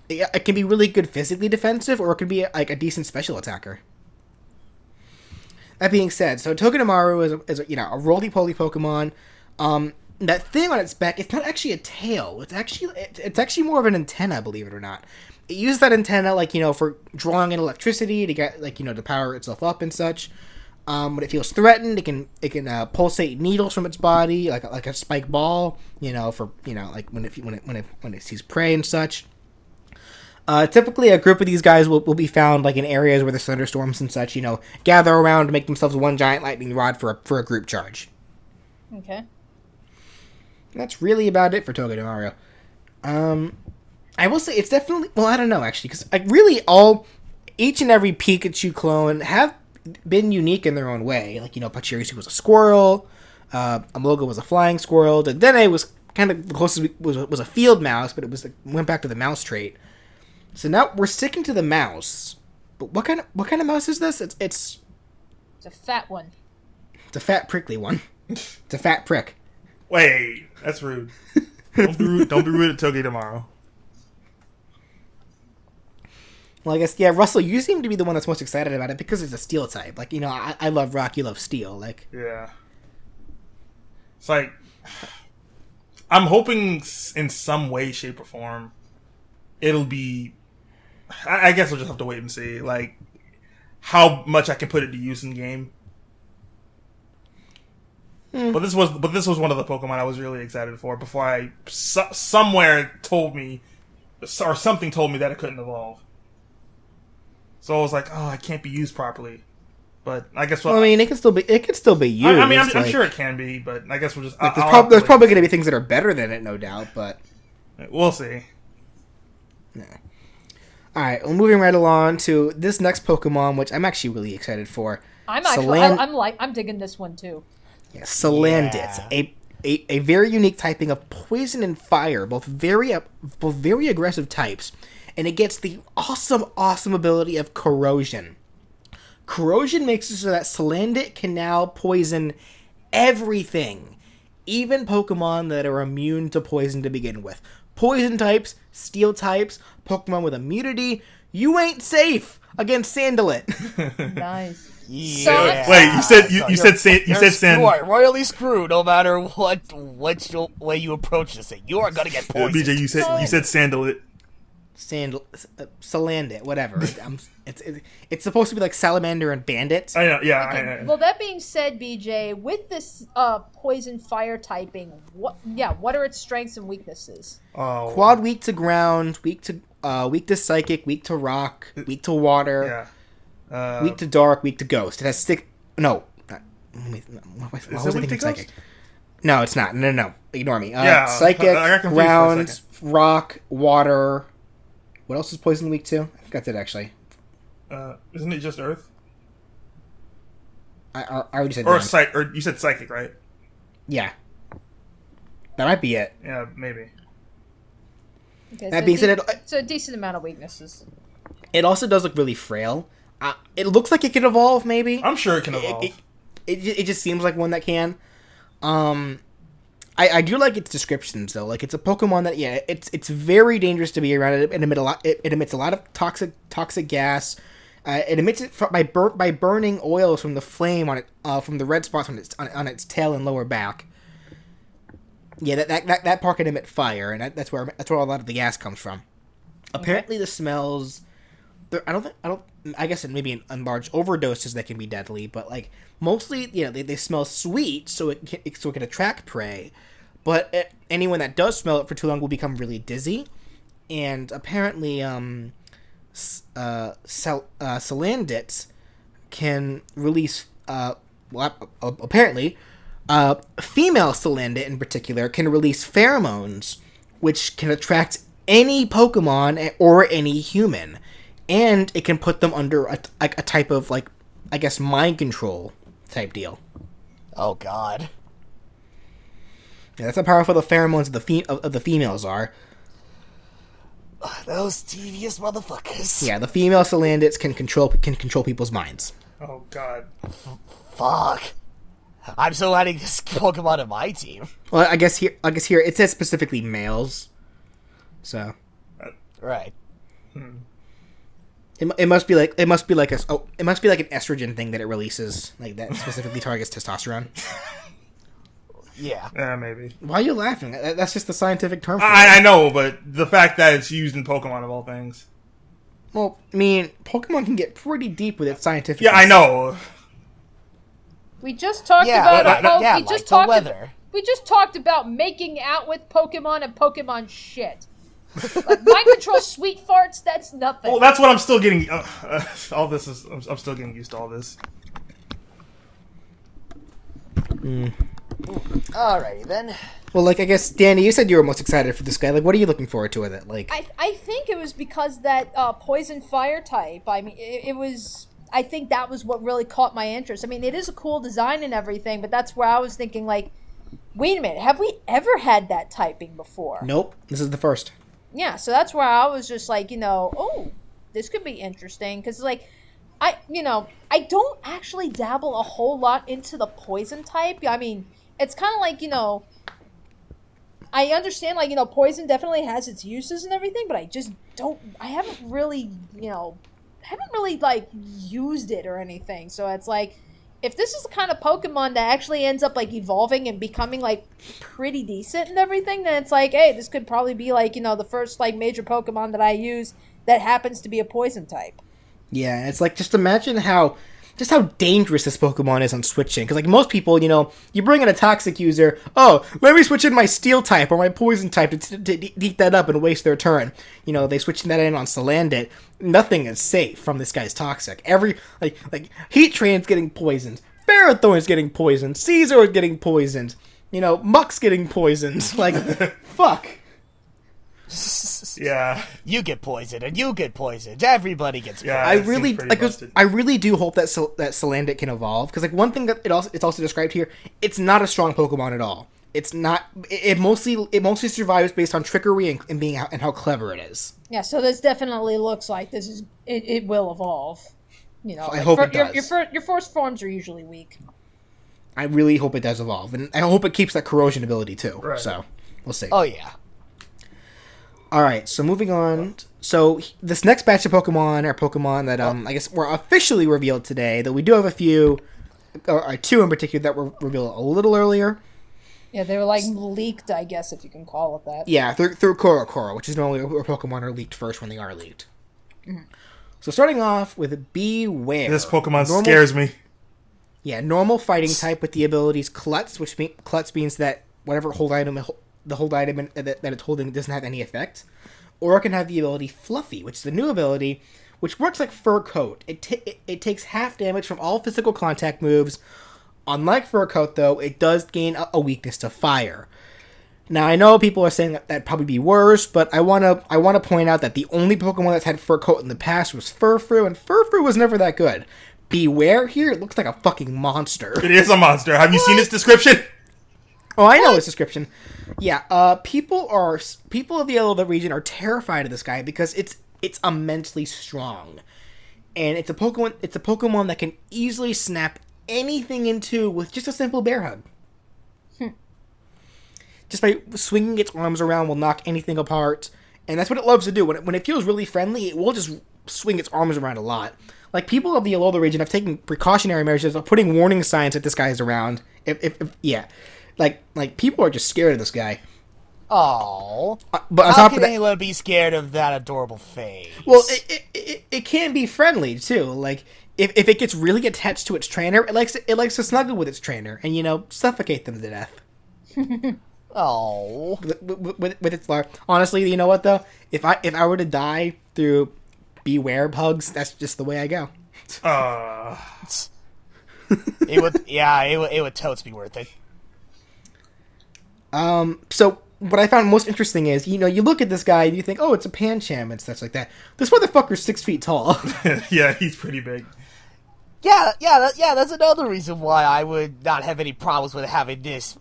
physically defensive, or it can be like a decent special attacker. That being said, so Togedemaru is a roly-poly Pokemon. That thing on its back, it's not actually a tail. It's actually more of an antenna, believe it or not. It uses that antenna for drawing in electricity to get to power itself up and such. When it feels threatened, it can pulsate needles from its body like a spike ball. For when it sees prey and such. Typically, a group of these guys will be found in areas where there's thunderstorms and such. Gather around to make themselves one giant lightning rod for a group charge. Okay. That's really about it for Togedemaru. I will say it's definitely... Well, I don't know, actually, because each and every Pikachu clone have been unique in their own way. Pachirisu was a squirrel, Emolga was a flying squirrel, Dedenne was kind of the closest was a field mouse, but it went back to the mouse trait. So now we're sticking to the mouse. But what kind of mouse is this? It's a fat one. It's a fat prickly one. It's a fat prick. Wait, that's rude. Don't be rude at Togedemaru. Well, I guess, yeah, Russell, you seem to be the one that's most excited about it because it's a steel type. Like, I love rock, you love steel. Like, yeah. It's like, I'm hoping in some way, shape, or form, it'll be, I guess we'll just have to wait and see, like, how much I can put it to use in game. But this was one of the Pokemon I was really excited for before somewhere told me, or something told me that it couldn't evolve. So I was like, oh, it can't be used properly. But I guess I mean, it can still be used. I'm sure it can be, but I guess we'll just. Like, there's probably going to be things that are better than it, no doubt. But we'll see. Yeah. All right, well, moving right along to this next Pokemon, which I'm actually really excited for. I'm digging this one too. Yeah, Salandit, a very unique typing of poison and fire, both very aggressive types, and it gets the awesome ability of corrosion. Corrosion makes it so that Salandit can now poison everything, even Pokemon that are immune to poison to begin with. Poison types, steel types, Pokemon with immunity, you ain't safe against Salandit. Nice. Yeah. Wait, you said Sand. You are royally screwed no matter which way you approach this thing. You are gonna get poisoned. BJ, you said Salandit. Salandit, whatever. It's supposed to be like Salamander and Bandit. I know, yeah. Okay. Well, that being said, BJ, with this poison fire typing, what are its strengths and weaknesses? Oh. Quad weak to ground, weak to psychic, weak to rock, weak to water, weak to dark, weak to ghost. It has stick. No, why was I thinking psychic? No, it's not. No. Ignore me. Psychic, ground, rock, water. What else is poison weak to? I think that's it, actually. Isn't it just Earth? I already said or you said psychic, right? Yeah. That might be it. Yeah, maybe. Okay, that being said, it's a decent amount of weaknesses. It also does look really frail. It looks like it can evolve, maybe. I'm sure it can evolve. It just seems like one that can. I do like its descriptions though. Like, it's a Pokemon that it's very dangerous to be around. It emits a lot of toxic gas. It emits it by burning oils from the flame on it from the red spots on its tail and lower back. Yeah, that part can emit fire, and that's where a lot of the gas comes from. Okay. Apparently, the smells. I guess maybe in large overdoses they can be deadly, but like mostly, they smell sweet, so it can attract prey. But anyone that does smell it for too long will become really dizzy, and apparently, Salandit can release. Apparently, female Salandit in particular can release pheromones, which can attract any Pokemon or any human. And it can put them under a type of, like, I guess, mind control type deal. Oh, God. Yeah, that's how powerful the pheromones of the females are. Those devious motherfuckers. Yeah, the female Salandits can control people's minds. Oh, God. Fuck. I'm so adding this Pokemon to my team. Well, I guess here it says specifically males. So. Right. It must be like an estrogen thing that it releases, like that specifically targets testosterone. Yeah. Maybe. Why are you laughing? That's just the scientific term for it. I know, but the fact that it's used in Pokemon of all things. Well, I mean, Pokemon can get pretty deep with its scientific. Yeah, I know. We just talked We just talked about making out with Pokemon and Pokemon shit. Like, mind control sweet farts, that's nothing. Well, that's what I'm still getting. All this is. I'm still getting used to all this. Alrighty then. Well, like, I guess, Danny, you said you were most excited for this guy. Like, what are you looking forward to with it? Like, I think it was because that poison fire type. I mean, it was. I think that was what really caught my interest. I mean, it is a cool design and everything, but that's where I was thinking, like, wait a minute, have we ever had that typing before? Nope, this is the first. Yeah, so that's where I was just like, oh, this could be interesting. Because, like, I don't actually dabble a whole lot into the poison type. I mean, it's kind of like, I understand, like, poison definitely has its uses and everything, but I haven't really, like, used it or anything. So it's like, if this is the kind of Pokemon that actually ends up, like, evolving and becoming, like, pretty decent and everything, then it's like, hey, this could probably be, like, the first, like, major Pokemon that I use that happens to be a poison type. Yeah, it's like, just imagine how dangerous this Pokemon is on switching. Because, like, most people, you bring in a toxic user, oh, let me switch in my steel type or my poison type to eat that up and waste their turn. They switch that in on Salandit. Nothing is safe from this guy's toxic. Like Heat Train's getting poisoned. Ferrothorn's getting poisoned. Caesar is getting poisoned. Muck's getting poisoned. Like, fuck. Yeah, you get poisoned, and you get poisoned. Everybody gets poisoned. Yeah, I really do hope that Salandit can evolve, because, like, one thing that it's also described here, it's not a strong Pokemon at all. It's not. It mostly survives based on trickery and how clever it is. Yeah, so this definitely looks like it will evolve. I hope it does. Your first forms are usually weak. I really hope it does evolve, and I hope it keeps that corrosion ability too. Right. So we'll see. Oh yeah. All right, so moving on. So this next batch of Pokemon are Pokemon that I guess were officially revealed today, though we do have a few, or two in particular, that were revealed a little earlier. Yeah, they were, like, leaked, I guess, if you can call it that. Yeah, through Korokoro, which is normally where Pokemon are leaked first when they are leaked. Mm-hmm. So starting off with Beware. This Pokemon scares me. Yeah, normal fighting type with the abilities Klutz, which Klutz means that whatever hold item that it's holding doesn't have any effect. Or it can have the ability Fluffy, which is the new ability, which works like Fur Coat. It takes half damage from all physical contact moves. Unlike Fur Coat, though, it does gain a weakness to fire. Now, I know people are saying that'd probably be worse, but I wanna point out that the only Pokemon that's had Fur Coat in the past was Furfrou, and Furfrou was never that good. Beware here, it looks like a fucking monster. It is a monster. Have you seen its description? Oh, I know its description. Yeah, people of the Yellow region are terrified of this guy because it's immensely strong, and it's a Pokemon that can easily snap anything in two with just a simple bear hug. Just by swinging its arms around will knock anything apart, and that's what it loves to do. When it feels really friendly, it will just swing its arms around a lot. Like, people of the Alola region have taken precautionary measures of putting warning signs that this guy is around. Like people are just scared of this guy. Oh, but on how top can of that, anyone be scared of that adorable face? Well, it can be friendly too. Like, if it gets really attached to its trainer, it likes to snuggle with its trainer and suffocate them to death. Oh, with its large. Honestly, you know what though? If I were to die through Beware hugs, that's just the way I go. it would totes be worth it. So what I found most interesting is, you look at this guy and you think, oh, it's a Pancham and stuff like that. This motherfucker's 6 feet tall. Yeah, he's pretty big. Yeah, that's another reason why I would not have any problems with having this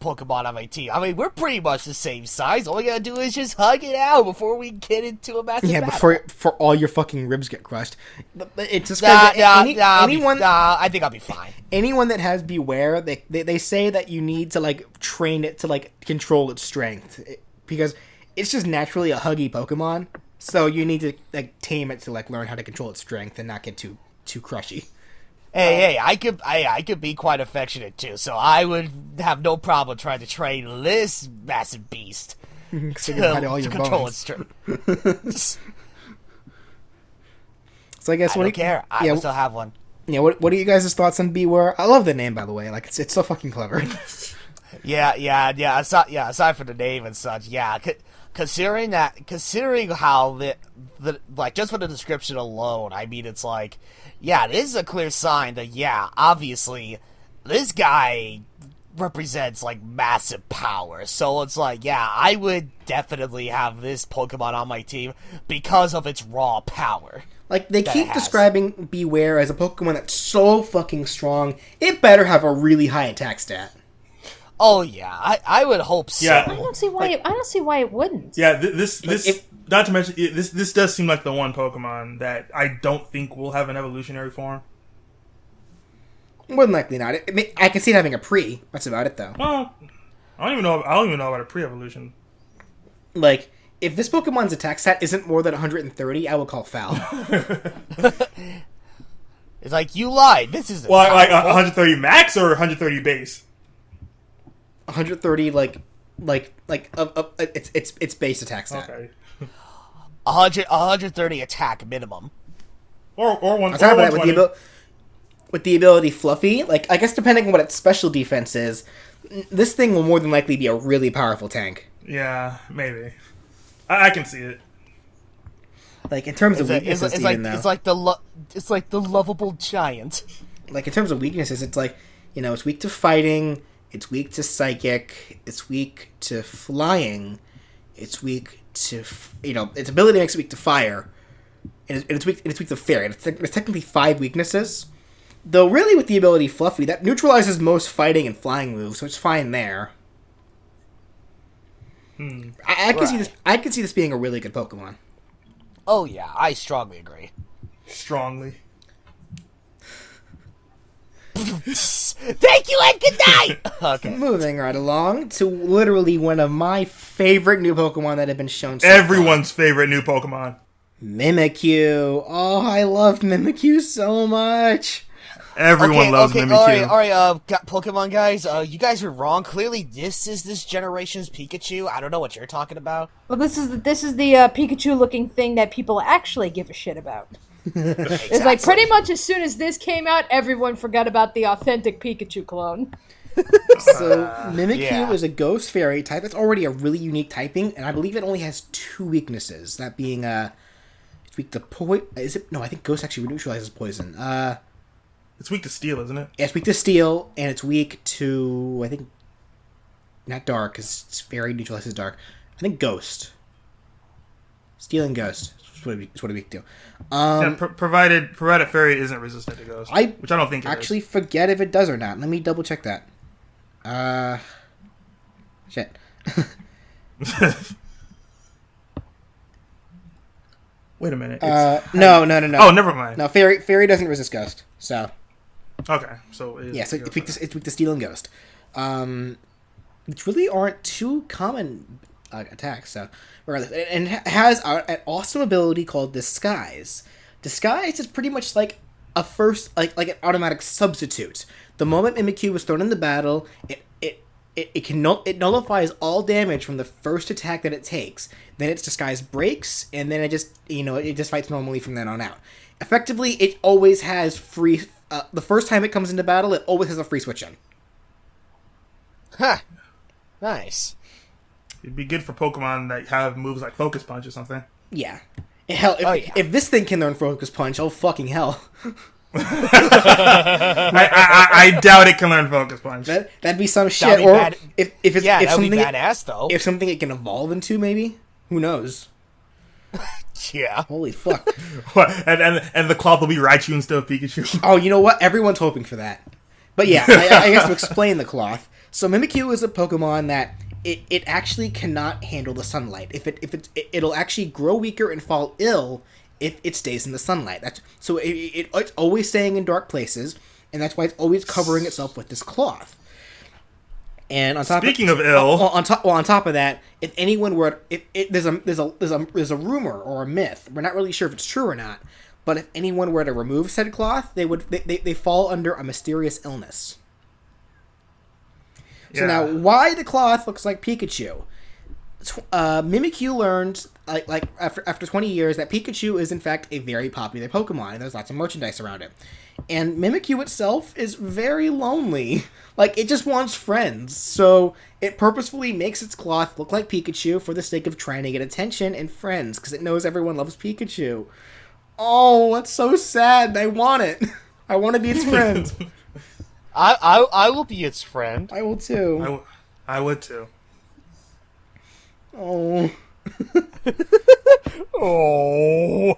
Pokemon on my team. I mean, we're pretty much the same size. All we gotta do is just hug it out before we get into a massive battle. before all your fucking ribs get crushed. It's just anyone. I think I'll be fine. Anyone that has Beware, they say that you need to, like, train it to, like, control its strength, because it's just naturally a huggy Pokemon. So you need to, like, tame it to, like, learn how to control its strength and not get too crushy. Hey, I could be quite affectionate too, so I would have no problem trying to train this massive beast to control its strength. So I guess I don't care. I still have one. Yeah, what are you guys' thoughts on Beware? I love the name, by the way. Like, it's so fucking clever. Yeah. Aside from the name and such, yeah. Considering how the like, just for the description alone, I mean, it's like, yeah, this is a clear sign that, yeah, obviously, this guy represents, like, massive power. So it's like, yeah, I would definitely have this Pokemon on my team because of its raw power. Like, they keep describing Beware as a Pokemon that's so fucking strong, it better have a really high attack stat. Oh yeah, I would hope so. Yeah. I don't see why it wouldn't. Yeah, not to mention, this does seem like the one Pokemon that I don't think will have an evolutionary form. More than likely not. I can see it having a pre. That's about it, though. Well, I don't even know about a pre-evolution. Like, if this Pokemon's attack stat isn't more than 130, I will call foul. It's like, you lied. This is well, like 130 max or 130 base. 130, it's base attack stat. Okay. 130 attack minimum. Or one. On top of that, with the ability Fluffy, like, I guess depending on what its special defense is, this thing will more than likely be a really powerful tank. Yeah, maybe. I can see it. Like, in terms of weaknesses, it's like the lovable giant. Like, in terms of weaknesses, it's like, you know, it's weak to fighting, it's weak to psychic, it's weak to flying, it's weak to, you know, its ability makes it weak to fire, and it's weak to fairy. It's technically 5 weaknesses. Though, really, with the ability Fluffy, that neutralizes most fighting and flying moves, so it's fine there. I can see this. I can see this being a really good Pokemon. Oh yeah, I strongly agree. Strongly. Thank you and good night! Okay. Moving right along to literally one of my favorite new Pokemon that have been shown so Everyone's favorite new Pokemon. Mimikyu. Oh, I love Mimikyu so much. Everyone loves Mimikyu. Alright, Pokemon guys, you guys were wrong. Clearly, this is this generation's Pikachu. I don't know what you're talking about. Well, this is the Pikachu-looking thing that people actually give a shit about. Exactly. It's like pretty much as soon as this came out, everyone forgot about the authentic Pikachu clone. So, Mimikyu yeah. is a ghost fairy type. That's already a really unique typing, and I believe it only has 2 weaknesses. That being, it's weak to poison. Is it? No, I think ghost actually neutralizes poison. It's weak to steel, isn't it? Yeah, it's weak to steel, and it's weak to, I think, not dark, because it's fairy neutralizes dark. I think ghost. Steel and ghost is what it weak to. Yeah, provided fairy isn't resistant to ghost, which I don't think it actually is. Forget if it does or not. Let me double check that. Shit. Wait a minute. No. Oh, never mind. No, fairy doesn't resist ghost. So Okay, so it's weak to steel and ghost, which really aren't too common attacks. So, and it has an awesome ability called Disguise. Disguise is pretty much like a like an automatic substitute. The moment Mimikyu is thrown into battle, it nullifies all damage from the first attack that it takes. Then its Disguise breaks, and then it just fights normally from then on out. Effectively, it always has free. The first time it comes into battle, it always has a free switch in. Huh. Nice. It'd be good for Pokemon that have moves like Focus Punch or something. Yeah. Hell, if this thing can learn Focus Punch, oh fucking hell. I doubt it can learn Focus Punch. That'd be some shit. That'd be or bad. if that'd be badass though. If something it can evolve into, maybe. Who knows? Yeah. Holy fuck. and the cloth will be Raichu instead of Pikachu. Oh, you know what? Everyone's hoping for that. But yeah, I guess to explain the cloth. So Mimikyu is a Pokemon that it actually cannot handle the sunlight. It'll actually grow weaker and fall ill if it stays in the sunlight. It's always staying in dark places, and that's why it's always covering itself with this cloth. And on top Speaking of ill, on top of that, if anyone were, there's a rumor or a myth. We're not really sure if it's true or not. But if anyone were to remove said cloth, they fall under a mysterious illness. So now, why the cloth looks like Pikachu? Mimikyu learned, like after 20 years, that Pikachu is in fact a very popular Pokemon, and there's lots of merchandise around it. And Mimikyu itself is very lonely. Like, it just wants friends. So it purposefully makes its cloth look like Pikachu for the sake of trying to get attention and friends, because it knows everyone loves Pikachu. Oh, that's so sad. I want it. I want to be its friend. I will be its friend. I will too. I would too. Oh. Oh.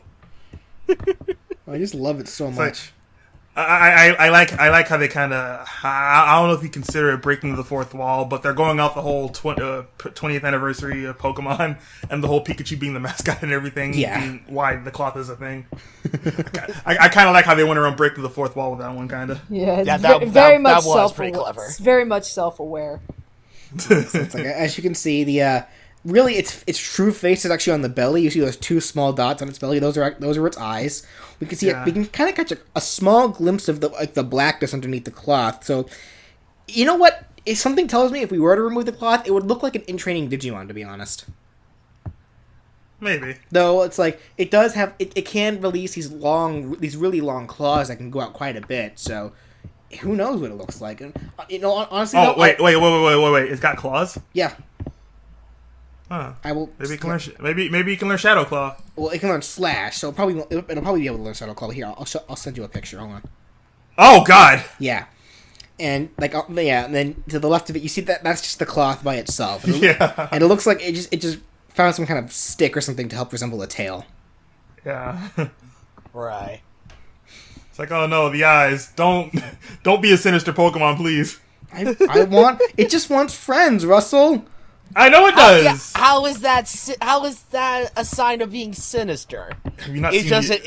I just love it so much. I like how they kind of, I don't know if you consider it breaking the fourth wall, but they're going out the whole 20th anniversary of Pokemon and the whole Pikachu being the mascot and everything. Yeah. Being why the cloth is a thing. I kind of like how they went around breaking the fourth wall with that one, kind of. Yeah, that very much was pretty clever. Very much self-aware. So it's like, as you can see, the really its true face is actually on the belly. You see those two small dots on its belly. Those are its eyes. We can see it. We can kind of catch a small glimpse of the blackness underneath the cloth. So, you know what? If something tells me if we were to remove the cloth, it would look like an in-training Digimon, to be honest. Maybe. Though it's like it does have it can release these really long claws that can go out quite a bit. So who knows what it looks like? And honestly, wait! It's got claws. Yeah. Huh. I will. Maybe you can learn Shadow Claw. Well, it can learn Slash, so it'll probably be able to learn Shadow Claw. Here, I'll send you a picture. Hold on. Oh God. Yeah. And and then to the left of it, you see that's just the cloth by itself. And it looks like it just found some kind of stick or something to help resemble a tail. Yeah. Right. It's like, oh no, the eyes. Don't be a sinister Pokemon, please. I want it. Just wants friends, Russell. I know it does. How is that a sign of being sinister? Have you not It's seen just an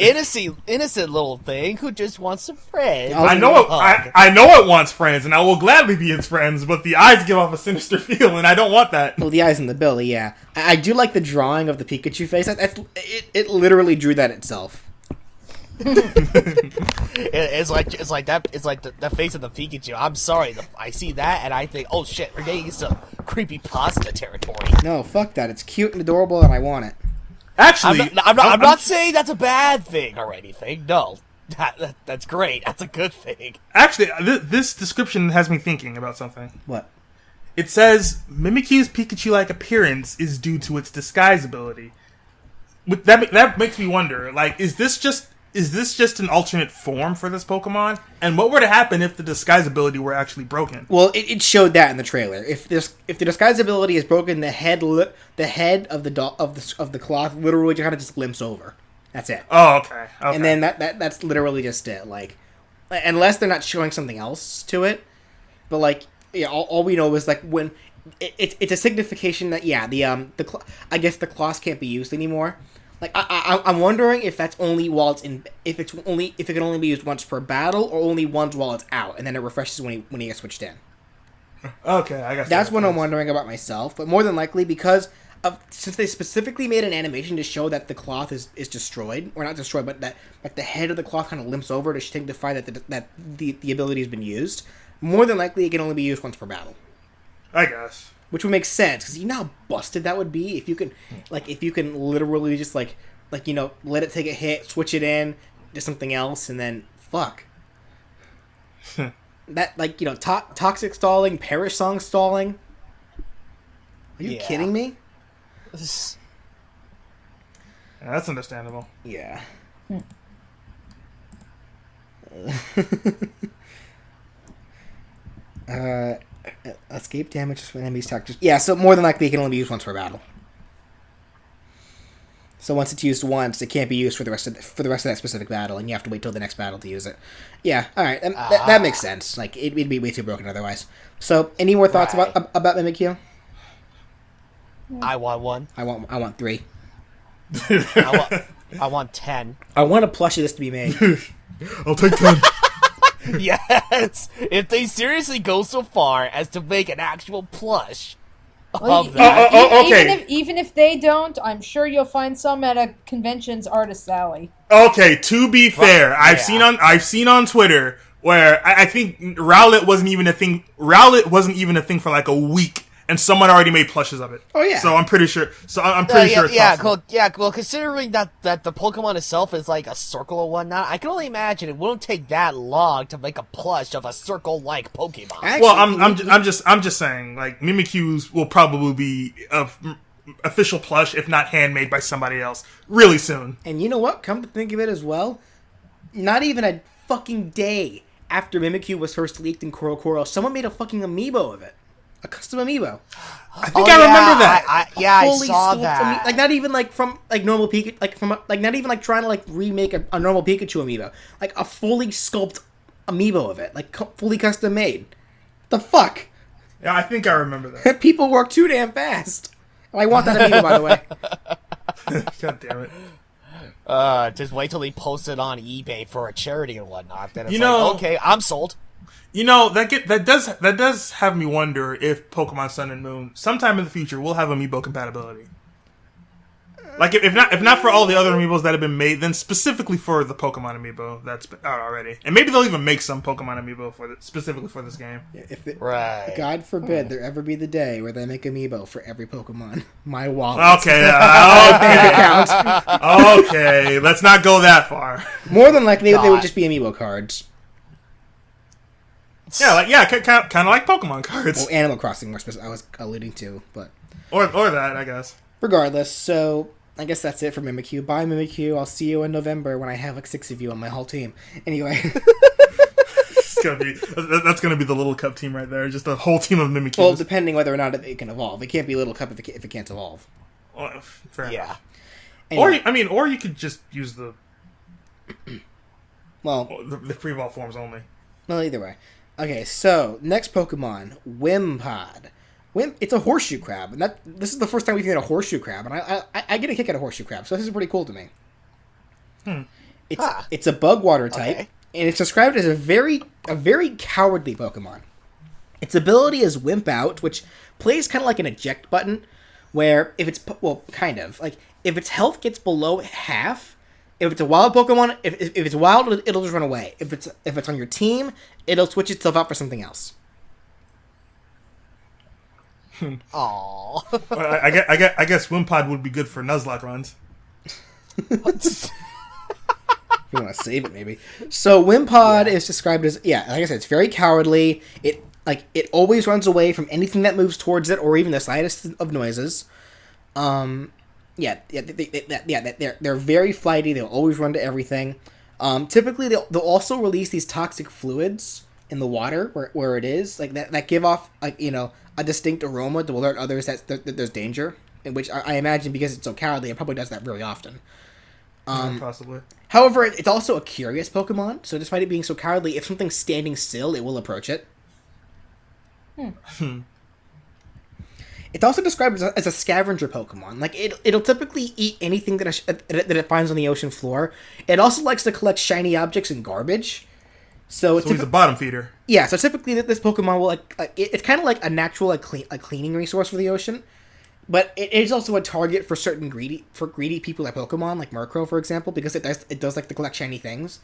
innocent little thing who just wants some friends. I know it. I know it wants friends, and I will gladly be its friends. But the eyes give off a sinister feel, and I don't want that. Well, the eyes and the belly, yeah. I do like the drawing of the Pikachu face. It literally drew that itself. It's like the face of the Pikachu. I'm sorry, I see that and I think, oh shit, we're getting some creepy pasta territory. No, fuck that. It's cute and adorable, and I want it. Actually, I'm not saying that's a bad thing or anything. No, that's great. That's a good thing. Actually, this description has me thinking about something. What? It says Mimikyu's Pikachu-like appearance is due to its disguise ability. That makes me wonder. Like, is this just an alternate form for this Pokemon? And what were to happen if the disguise ability were actually broken? Well, it showed that in the trailer. If the disguise ability is broken, the head of the cloth literally kind of just limps over. That's it. Oh, okay. And then that's literally just it. Like, unless they're not showing something else to it, but like, yeah, all we know is like when it's a signification that I guess the cloth can't be used anymore. Like I'm wondering if that's only while it's in, if it can only be used once per battle, or only once while it's out, and then it refreshes when he gets switched in. Okay, I guess that's what I'm wondering about myself. But more than likely, because since they specifically made an animation to show that the cloth is destroyed, or not destroyed, but that the head of the cloth kind of limps over to signify that the ability has been used. More than likely, it can only be used once per battle. I guess. Which would make sense, because you know how busted that would be if you can literally just let it take a hit, switch it in to something else, and then fuck. That toxic stalling, Perish Song stalling. Are you kidding me? Yeah, that's understandable. Yeah. Escape damage when enemies attack. Yeah, so more than likely it can only be used once per battle. So once it's used once, it can't be used for the rest of that specific battle, and you have to wait till the next battle to use it. Yeah, all right, that makes sense. Like it'd be way too broken otherwise. So, any more thoughts about Mimikyu? I want one. I want 3. I want 10. I want a plush of this to be made. I'll take 10. Yes, if they seriously go so far as to make an actual plush of that. Okay. Even if they don't, I'm sure you'll find some at a convention's artist alley. Okay, to be fair, I've seen on Twitter where I think Rowlet wasn't even a thing. Rowlet wasn't even a thing for like a week, and someone already made plushes of it. Oh yeah. So I'm pretty sure. So I'm pretty sure. It's possible. Well, considering that the Pokemon itself is like a circle or whatnot, I can only imagine it won't take that long to make a plush of a circle-like Pokemon. Actually, well, I'm just saying, like Mimikyu's will probably be a official plush, if not handmade by somebody else, really soon. And you know what? Come to think of it as well, not even a fucking day after Mimikyu was first leaked in CoroCoro, someone made a fucking amiibo of it. A custom amiibo. I think I remember that. I saw that. Like not even like from like normal Pikachu, like from like not even like trying to like remake a normal Pikachu amiibo. Like a fully sculpted amiibo of it, like fully custom made. The fuck? Yeah, I think I remember that. People work too damn fast. And I want that amiibo, by the way. God damn it. Just wait till they post it on eBay for a charity or whatnot. Then it's okay, I'm sold. That does have me wonder if Pokemon Sun and Moon sometime in the future will have amiibo compatibility. Like if not for all the other amiibos that have been made, then specifically for the Pokemon amiibo that's out already, and maybe they'll even make some Pokemon amiibo specifically for this game. Right. God forbid there ever be the day where they make amiibo for every Pokemon. My wallet. Okay. Bank account. Okay. Let's not go that far. More than likely, they would just be amiibo cards. Yeah, kind of like Pokemon cards. Well, Animal Crossing, I was alluding to, but or that, I guess. Regardless, so I guess that's it for Mimikyu. Bye, Mimikyu. I'll see you in November when I have like 6 of you on my whole team. Anyway. That's gonna be the Little Cup team right there. Just a whole team of Mimikyus. Well, depending whether or not it can evolve. It can't be Little Cup if it can't evolve. Well, fair enough. Anyway. Or you could just use the the pre-evolve forms only. Well, either way. Okay, so next Pokemon, Wimpod. It's a horseshoe crab, and this is the first time we've seen a horseshoe crab, and I get a kick out of horseshoe crab, so this is pretty cool to me. It's a bug water type, and it's described as a very cowardly Pokemon. Its ability is Wimp Out, which plays kind of like an eject button, where if its health gets below half, if it's a wild Pokemon, if it's wild, it'll just run away. If it's on your team, it'll switch itself out for something else. Aww. I guess Wimpod would be good for Nuzlocke runs. You want to save it, maybe. So Wimpod is described as like I said, it's very cowardly. It always runs away from anything that moves towards it, or even the slightest of noises. They're very flighty. They'll always run to everything. Typically, they'll also release these toxic fluids in the water where it is, like that give off a distinct aroma to alert others that there's danger. In which I imagine, because it's so cowardly, it probably does that very often. Possibly. However, it's also a curious Pokemon, so despite it being so cowardly, if something's standing still, it will approach it. It's also described as a scavenger Pokemon. Like, it'll typically eat anything that it finds on the ocean floor. It also likes to collect shiny objects and garbage. So he's a bottom feeder. Yeah, so typically this Pokemon will it's kind of like a natural cleaning resource for the ocean, but it is also a target for certain greedy people at Pokemon, like Murkrow, for example, because it does like to collect shiny things.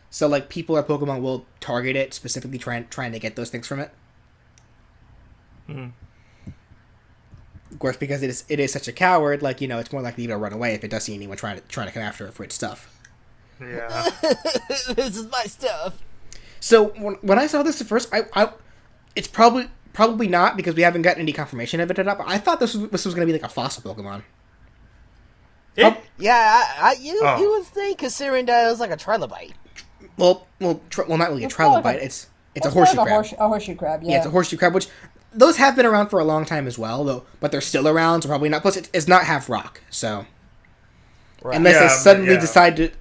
So like people at Pokemon will target it, specifically trying to get those things from it. Mm-hmm. Of course, because it is such a coward, it's more likely to run away if it does see anyone trying to come after it for its stuff. Yeah. This is my stuff. So when I saw this at first, it's probably not, because we haven't gotten any confirmation of it or not. But I thought this was going to be like a fossil Pokemon. You would think, considering that it was like a trilobite. Well, not really a trilobite. It's a horseshoe crab. A horseshoe crab. Yeah, it's a horseshoe crab, which those have been around for a long time as well, though. But they're still around, so probably not. Plus, it's not half rock, so unless they suddenly decide to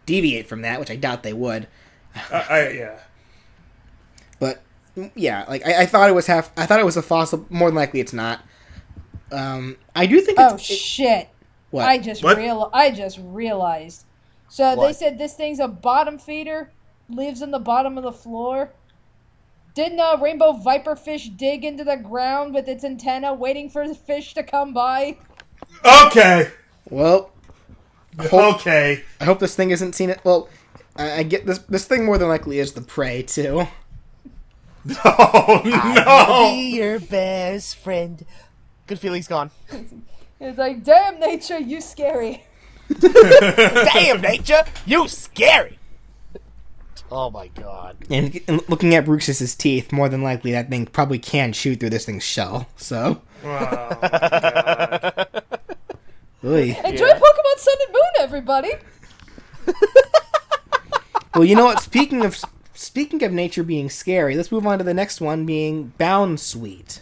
deviate from that, which I doubt they would. But yeah, I thought it was I thought it was a fossil. More than likely, it's not. I do think. Shit! What? I just realized. So they said this thing's a bottom feeder, lives in the bottom of the floor. Didn't a rainbow viperfish dig into the ground with its antenna, waiting for the fish to come by? Okay. Well. Okay. I hope this thing isn't seen it. Well, I get this thing more than likely is the prey too. Oh no! I'll be your best friend. Good feelings gone. It's like, damn nature, you scary. Damn nature, you scary. Oh my god. And looking at Bruxus's teeth, more than likely that thing probably can shoot through this thing's shell. So. Wow. God. Enjoy Pokemon Sun and Moon, everybody. Well, you know what? Speaking of nature being scary, let's move on to the next one, being Bounsweet.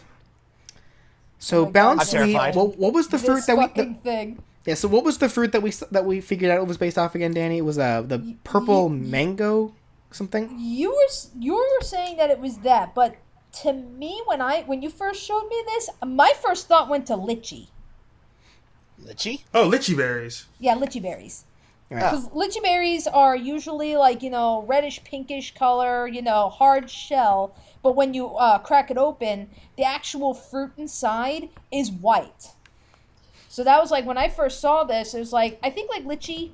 So Bounsweet, what was the fruit that we? Thing. Yeah. So what was the fruit that we figured out it was based off again, Danny? It was the purple mango something. You were saying that it was that, but to me, when you first showed me this, my first thought went to lychee. Lychee? Oh, lychee berries. Yeah, lychee berries. Because lychee berries are usually like, reddish pinkish color, hard shell. But when you crack it open, the actual fruit inside is white. So that was like, when I first saw this, it was like, I think like lychee,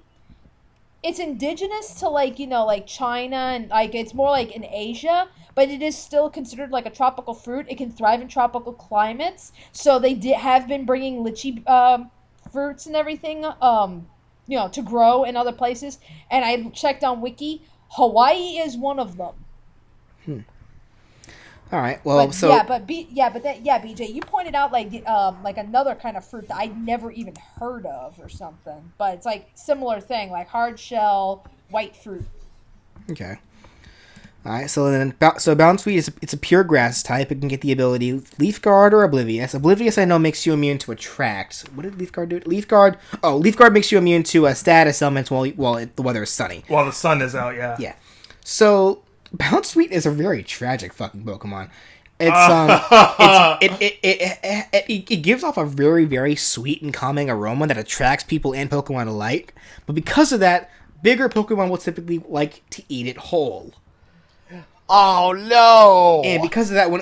it's indigenous to like, like China and like it's more like in Asia, but it is still considered like a tropical fruit. It can thrive in tropical climates. So they have been bringing lychee fruits and everything, to grow in other places. And I checked on Wiki. Hawaii is one of them. All right. Well, but, so BJ, you pointed out like another kind of fruit that I never even heard of or something. But it's like similar thing, like hard shell white fruit. Okay. All right. So then, Bouncweed it's a pure grass type. It can get the ability Leaf Guard or Oblivious. Oblivious, I know, makes you immune to Attract. What did Leaf Guard do? Leaf Guard makes you immune to status elements while the weather is sunny. While the sun is out, yeah. Yeah. So Bouncweed is a very tragic fucking Pokemon. It gives off a very, very sweet and calming aroma that attracts people and Pokemon alike. But because of that, bigger Pokemon will typically like to eat it whole. Oh no! And because of that,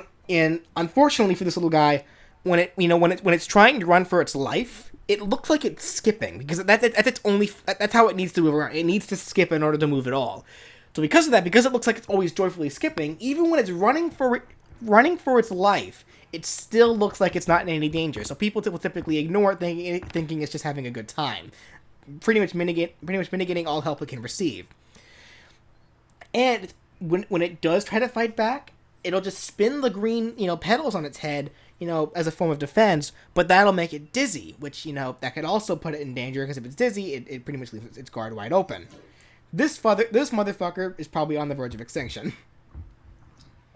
unfortunately for this little guy, when it's trying to run for its life, it looks like it's skipping because that's how it needs to move around. It needs to skip in order to move at all. So because of that, because it looks like it's always joyfully skipping, even when it's running for its life, it still looks like it's not in any danger. So people will typically ignore it, thinking it's just having a good time, pretty much mitigating all help it can receive. And when it does try to fight back, it'll just spin the green petals on its head, as a form of defense. But that'll make it dizzy, which that could also put it in danger because if it's dizzy, it pretty much leaves its guard wide open. This motherfucker is probably on the verge of extinction.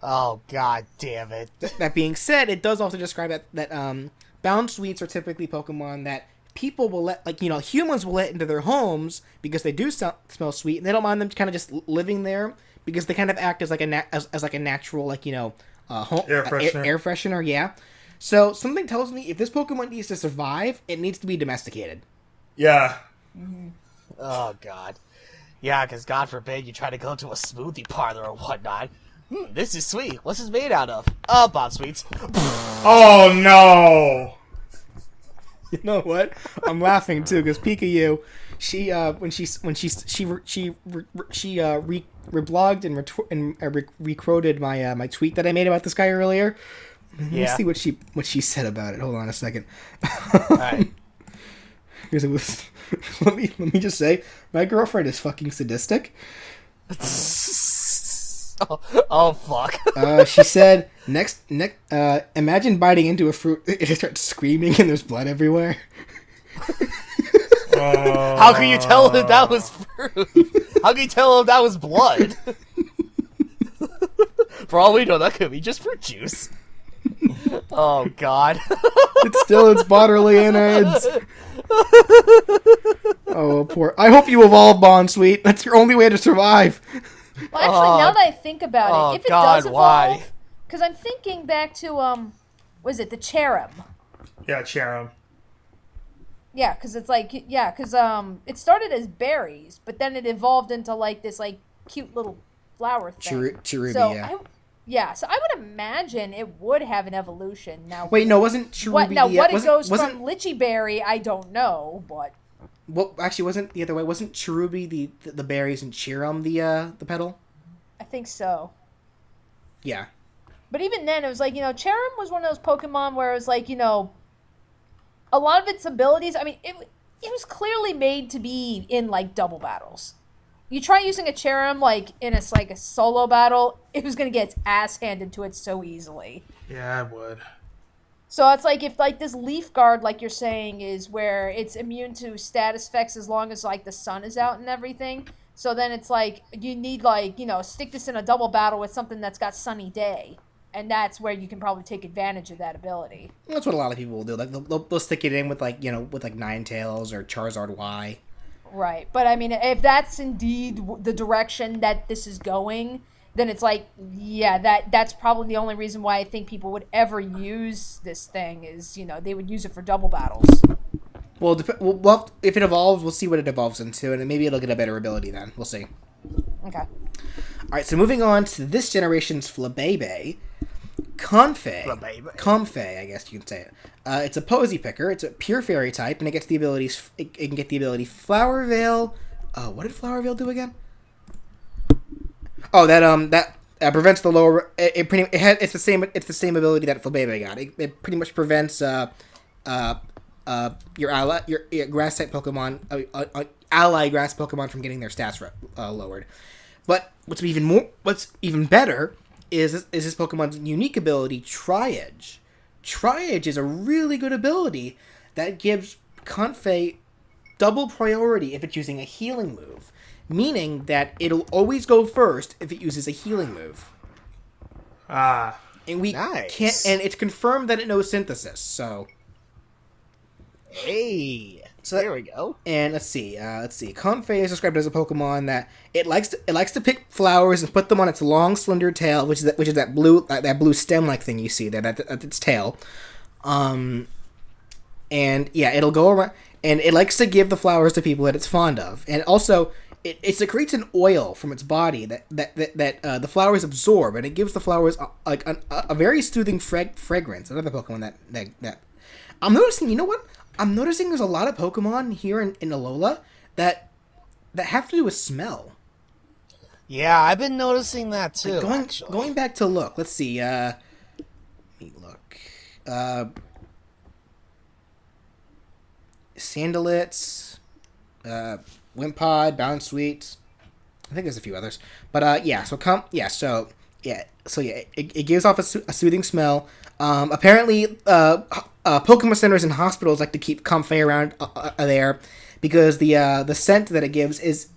Oh, god damn it. That being said, it does also describe that Bouncweeds are typically Pokemon that people will let, humans will let into their homes because they do smell sweet, and they don't mind them kind of just living there because they kind of act as like a natural, home, air freshener, yeah. So something tells me if this Pokemon needs to survive, it needs to be domesticated. Yeah. Mm-hmm. Oh, god. Yeah, because God forbid you try to go to a smoothie parlor or whatnot. This is sweet. What's this made out of? Bouncweeds. Oh no! You know what? I'm laughing too because Pikachu, she reblogged and requoted my tweet that I made about this guy earlier. Let me see what she said about it. Hold on a second. All right. Because it was. Let me just say, my girlfriend is fucking sadistic. Oh fuck. She said, next, imagine biting into a fruit, it just starts screaming and there's blood everywhere. How can you tell if that was fruit? How can you tell if that was blood? For all we know, that could be just fruit juice. Oh god. It's still its bodily innards. Oh, poor. I hope you evolve, Bouncweed. That's your only way to survive. Well, actually, now that I think about it, if it does evolve, because I'm thinking back to was it the Cherub? Yeah, Cherub. Yeah, because it's like it started as berries, but then it evolved into like this like cute little flower thing. Cherubi, so so I would imagine it would have an evolution. Now, wait, no, wasn't Cherubi what it goes from lychee berry, I don't know, but. Well, actually, wasn't the other way? Wasn't Cherubi the berries and Cherum the petal? I think so. Yeah. But even then, it was like, Cherum was one of those Pokemon where it was like, a lot of its abilities, I mean, it was clearly made to be in, like, double battles. You try using a Cherum, like, in a solo battle, it was going to get its ass handed to it so easily. Yeah, it would. So it's like if like this Leaf Guard, like you're saying, is where it's immune to status effects as long as like the sun is out and everything. So then it's like you need stick this in a double battle with something that's got sunny day, and that's where you can probably take advantage of that ability. That's what a lot of people will do. Like they'll stick it in with with Ninetales or Charizard Y. Right, but I mean, if that's indeed the direction that this is going, then it's like, yeah, that's probably the only reason why I think people would ever use this thing is, they would use it for double battles. Well, if it evolves, we'll see what it evolves into, and then maybe it'll get a better ability then. We'll see. Okay. All right, so moving on to this generation's Flabébé. Comfey, I guess you can say it. It's a posy picker. It's a pure fairy type, and it gets the abilities. It can get the ability Flower Veil. What did Flower Veil do again? Oh, that prevents the lower. It's the same. It's the same ability that Flabébé got. It pretty much prevents your grass type Pokemon, ally grass Pokemon from getting their stats lowered. But what's even better is this Pokemon's unique ability, Tri-Edge. Tri-Edge is a really good ability that gives Comfey double priority if it's using a healing move, meaning that it'll always go first if it uses a healing move. And we can't, and it's confirmed that it knows Synthesis. So, there we go. And let's see. Comfey is described as a Pokemon that it likes to pick flowers and put them on its long, slender tail, which is that blue stem-like thing you see there at its tail. And yeah, it'll go around, and it likes to give the flowers to people that it's fond of, and also it secretes an oil from its body that the flowers absorb, and it gives the flowers a very soothing fragrance. Another Pokemon that I'm noticing. You know what? I'm noticing there's a lot of Pokemon here in Alola that have to do with smell. Yeah, I've been noticing that too. Going back to look, let's see. Let me look. Sandalits, Wimpod, Bounsweet. I think there's a few others, but it gives off a soothing smell. Apparently, Pokemon centers and hospitals like to keep Comfey around there because the scent that it gives is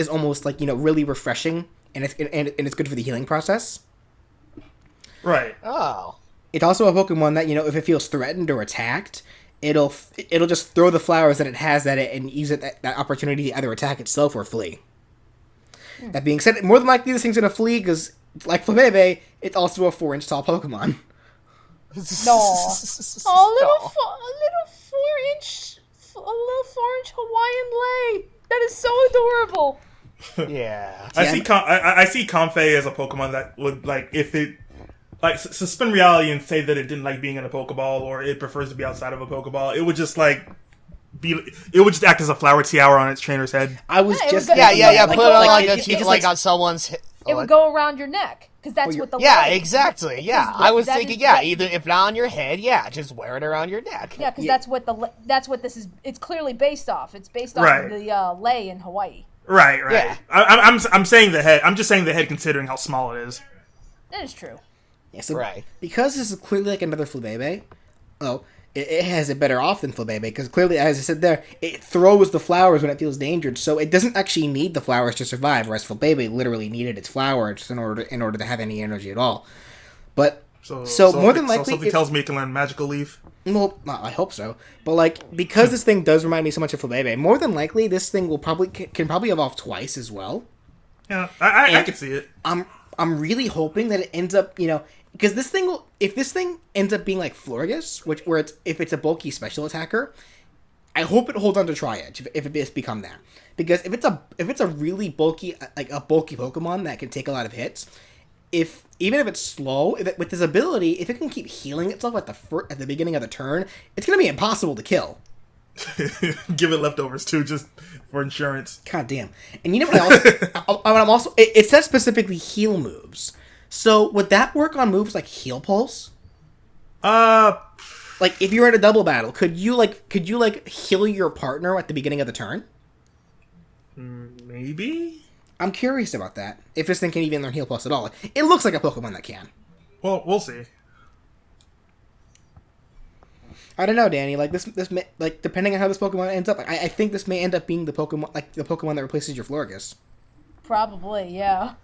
almost like, really refreshing, and it's good for the healing process. Right. Oh. It's also a Pokemon that, if it feels threatened or attacked, it'll just throw the flowers that it has at it and use that opportunity to either attack itself or flee. That being said, more than likely this thing's gonna flee because, like Flabébé, it's also a 4-inch tall Pokemon. No. Oh, a little 4-inch Hawaiian lei. That is so adorable. Yeah. I see Comfey as a Pokemon that would, like, if it, like, suspend reality and say that it didn't like being in a Pokeball or it prefers to be outside of a Pokeball, it would just, like, it would just act as a flower tiara on its trainer's head. I was just... Put it on on someone's... It would go around your neck. Because that's what the exactly. Yeah, I was thinking. Either if not on your head, just wear it around your neck. Yeah, because that's what this is. It's clearly based off. It's based off of the lei in Hawaii. Right. Yeah. I'm saying the head. I'm just saying the head, considering how small it is. That is true. Yeah. So because this is clearly like another Flabébé. It has it better off than Flabébé because clearly, as I said there, it throws the flowers when it feels endangered, so it doesn't actually need the flowers to survive, whereas Flabébé literally needed its flowers in order to have any energy at all. But so more than likely, something tells me it can learn Magical Leaf. Well, I hope so. But because this thing does remind me so much of Flabébé, more than likely this thing will can probably evolve twice as well. Yeah, I can see it. I'm really hoping that it ends up, because if this thing ends up being like Florges, if it's a bulky special attacker, I hope it holds on to Tri-Edge if it has become that. Because if it's a really bulky Pokemon that can take a lot of hits, even if it's slow, with this ability, if it can keep healing itself at the beginning of the turn, it's gonna be impossible to kill. Give it leftovers too, just for insurance. God damn! And you know what else? It says specifically heal moves. So would that work on moves like Heal Pulse? Like if you're in a double battle, could you heal your partner at the beginning of the turn? Maybe. I'm curious about that. If this thing can even learn Heal Pulse at all, it looks like a Pokemon that can. Well, we'll see. I don't know, Danny. This may, depending on how this Pokemon ends up, I think this may end up being the Pokemon that replaces your Florges. Probably, yeah.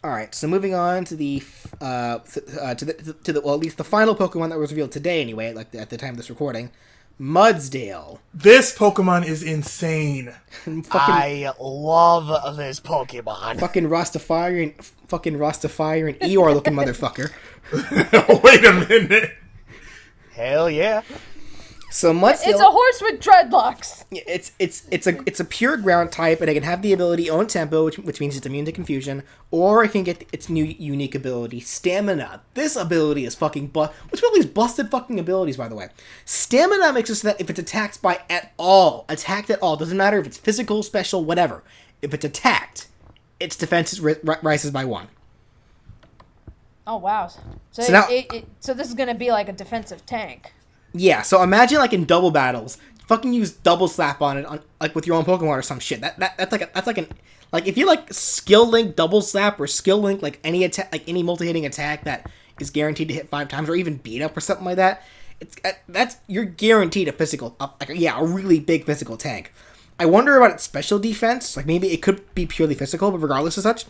All right, so moving on to the at least the final Pokemon that was revealed today, anyway, at the time of this recording, Mudsdale. This Pokemon is insane. I love this Pokemon. Fucking Rastafarian Eeyore looking motherfucker. Wait a minute. Hell yeah. So Mudsdale, It's a horse with dreadlocks. it's a pure ground type, and it can have the ability Own Tempo, which means it's immune to confusion, or it can get its new unique ability, Stamina. This ability is fucking what's one of these busted fucking abilities, by the way? Stamina makes it so that if it's attacked at all, doesn't matter if it's physical, special, whatever. If it's attacked, its defense rises by 1. Oh wow! So now, so this is gonna be like a defensive tank. Yeah, so imagine like in double battles, fucking use double slap on it, like with your own Pokemon or some shit. That's like if you like skill link double slap or skill link like any attack, like any multi-hitting attack that is guaranteed to hit 5 times or even beat up or something like that. You're guaranteed a really big physical tank. I wonder about its special defense. Like maybe it could be purely physical, but regardless of such,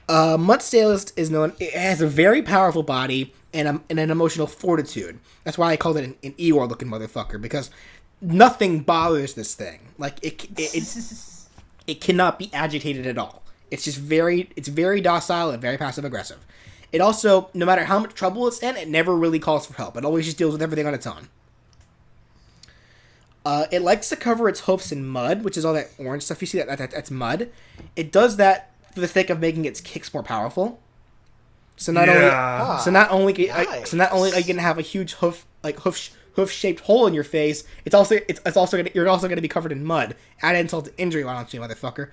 Mudsdale is known. It has a very powerful body and an emotional fortitude. That's why I called it an Eeyore looking motherfucker, because nothing bothers this thing. Like it cannot be agitated at all. It's just very docile and very passive aggressive. It also, no matter how much trouble it's in, it never really calls for help. It always just deals with everything on its own. It likes to cover its hoofs in mud, which is all that orange stuff you see. That's mud. It does that for the sake of making its kicks more powerful. So not only are you gonna have a huge hoof shaped hole in your face, you're also gonna be covered in mud. Add insult to injury, why don't you, motherfucker?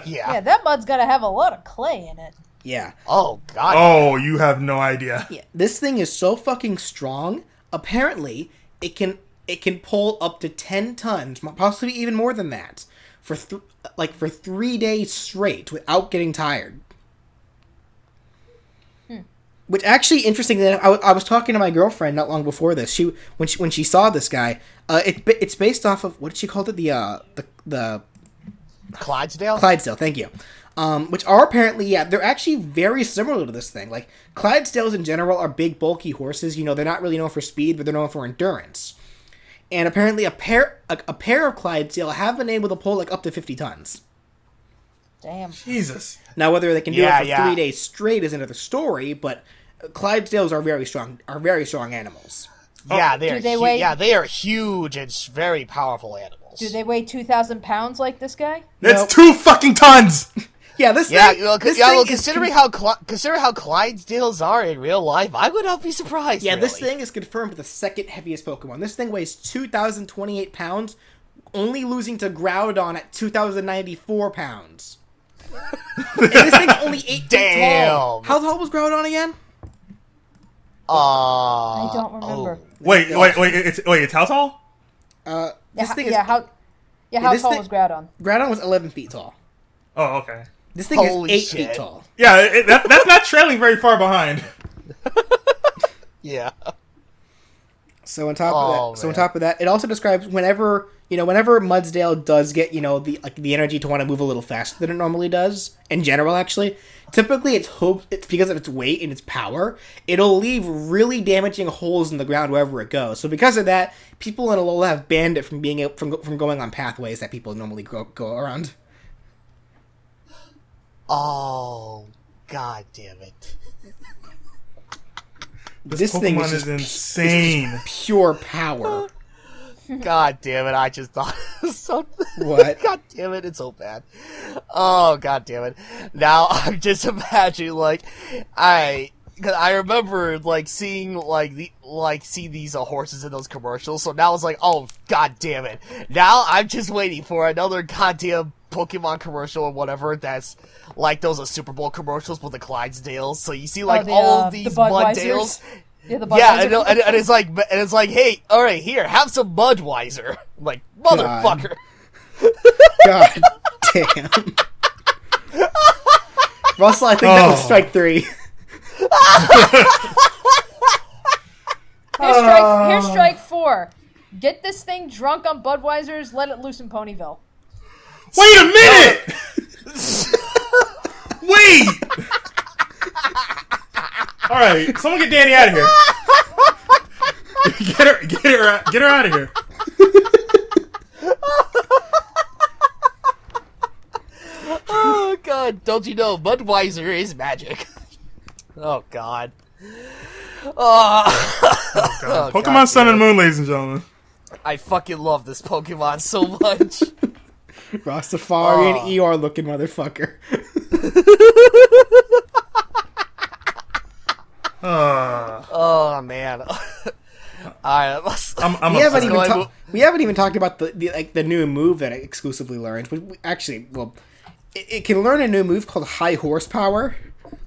Yeah, that mud's gotta have a lot of clay in it. Yeah. Oh god. Oh, you have no idea. Yeah. This thing is so fucking strong. Apparently, it can pull up to 10 tons, possibly even more than that, for 3 days straight without getting tired. Which actually interesting that I was talking to my girlfriend not long before this. When she saw this guy, it's based off of, what did she call it? The Clydesdale? Clydesdale, thank you. Which are apparently, they're actually very similar to this thing. Like, Clydesdales in general are big, bulky horses. You know, they're not really known for speed, but they're known for endurance. And apparently a pair of Clydesdale have been able to pull like up to 50 tons. Damn. Jesus. Now, whether they can do it for 3 days straight is another story, but Clydesdales are very strong animals. Yeah, they are huge and very powerful animals. Do they weigh 2,000 pounds like this guy? That's 2 fucking tons! Yeah, considering how Clydesdales are in real life, I would not be surprised. Yeah, really. this thing is confirmed the second heaviest Pokemon. This thing weighs 2,028 pounds, only losing to Groudon at 2,094 pounds. And this thing's only 8 feet tall. How tall was Groudon again? I don't remember. Wait, it's how tall? How tall was Groudon? Groudon was 11 feet tall. Oh, okay. This thing is 8 feet tall. Yeah, that's not trailing very far behind. Yeah. So on top of that, it also describes whenever Mudsdale does get, the energy to want to move a little faster than it normally does, in general actually, typically it's because of its weight and its power, it'll leave really damaging holes in the ground wherever it goes. So because of that, people in Alola have banned it from from going on pathways that people normally go around. Oh, god damn it. This Pokemon thing is insane. Pure power. God damn it, I just thought it was something. What? God damn it, it's so bad. Oh, god damn it. Now, I'm just imagining, cause I remember, seeing, see these horses in those commercials, so now it's like, oh, god damn it. Now, I'm just waiting for another goddamn Pokemon commercial or whatever that's like those Super Bowl commercials with the Clydesdales. So you see all of these Muddales. And it's like, hey, all right, here, have some Budweiser. I'm like, motherfucker. God damn. Russell, I think that was strike 3. Here's strike 4. Get this thing drunk on Budweiser's, let it loose in Ponyville. Wait a minute! Wait! Alright, someone get Danny out of here. Get her out of here. Oh god, don't you know Budweiser is magic. Oh god. Oh, Pokemon God, Sun and Moon, ladies and gentlemen. I fucking love this Pokemon so much. Rastafarian Eeyore looking motherfucker. Oh man. Alright, We haven't even talked about the new move that it exclusively learns. But it can learn a new move called High Horsepower,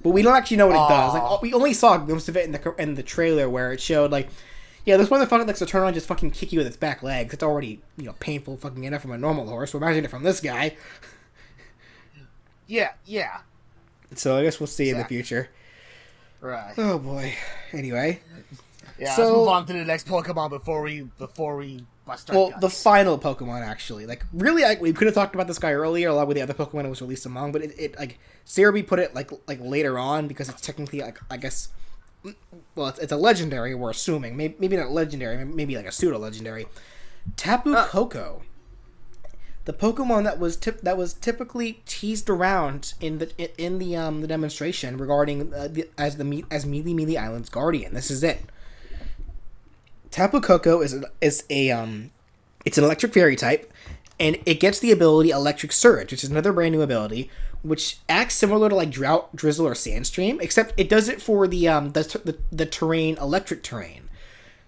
but we don't actually know what it does. Like we only saw a glimpse of it in the trailer where it showed like, yeah, this motherfucker likes to turn on and just fucking kick you with its back legs. It's already painful fucking enough from a normal horse. So imagine it from this guy. Yeah. So I guess we'll see in the future. Right. Oh boy. Anyway. Yeah, let's move on to the next Pokemon before we bust our guts. The final Pokemon, actually. Like, really, we could have talked about this guy earlier, along with the other Pokemon that was released among, but it Cerebi put it, like later on, because it's technically, like, I guess, well, it's a legendary, we're assuming. Maybe not legendary, maybe like a pseudo-legendary. Tapu Koko. The Pokemon that was typically teased around in the demonstration regarding as Mealy Island's guardian. This is it. Tapu Koko is it's an electric fairy type, and it gets the ability Electric Surge, which is another brand new ability, which acts similar to like Drought, Drizzle, or Sandstream, except it does it for the terrain, electric terrain.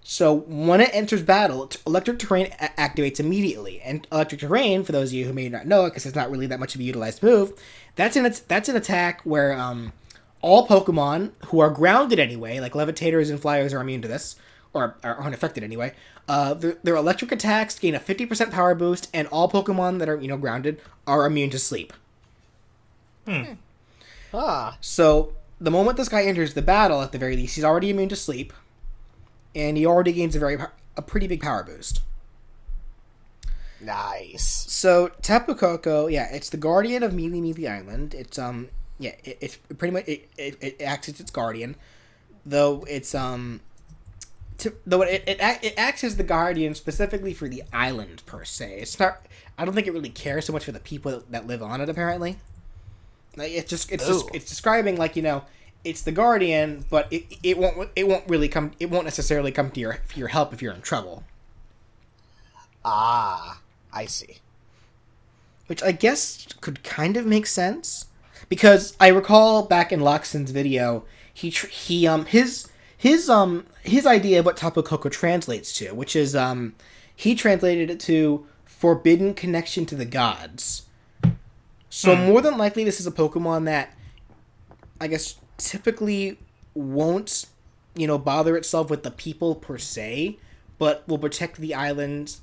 So when it enters battle, electric terrain activates immediately, and electric terrain, for those of you who may not know it, because it's not really that much of a utilized move, that's an attack where all Pokemon who are grounded anyway, like Levitators and Flyers, are immune to this. Or are unaffected anyway. Their electric attacks gain a 50% power boost, and all Pokemon that are grounded are immune to sleep. So the moment this guy enters the battle, at the very least, he's already immune to sleep, and he already gains a pretty big power boost. Nice. So Tapu Koko, it's the guardian of Mealy Island. It's it's pretty much it acts as its guardian, though it's it acts as the guardian specifically for the island per se. It's not. I don't think it really cares so much for the people that live on it. Apparently, like it's describing like it's the guardian, but it won't necessarily come to your help if you're in trouble. I see. Which I guess could kind of make sense, because I recall back in Loxton's video, his idea of what Tapu Koko translates to, which is he translated it to forbidden connection to the gods. So more than likely this is a Pokemon that I guess typically won't bother itself with the people per se, but will protect the island,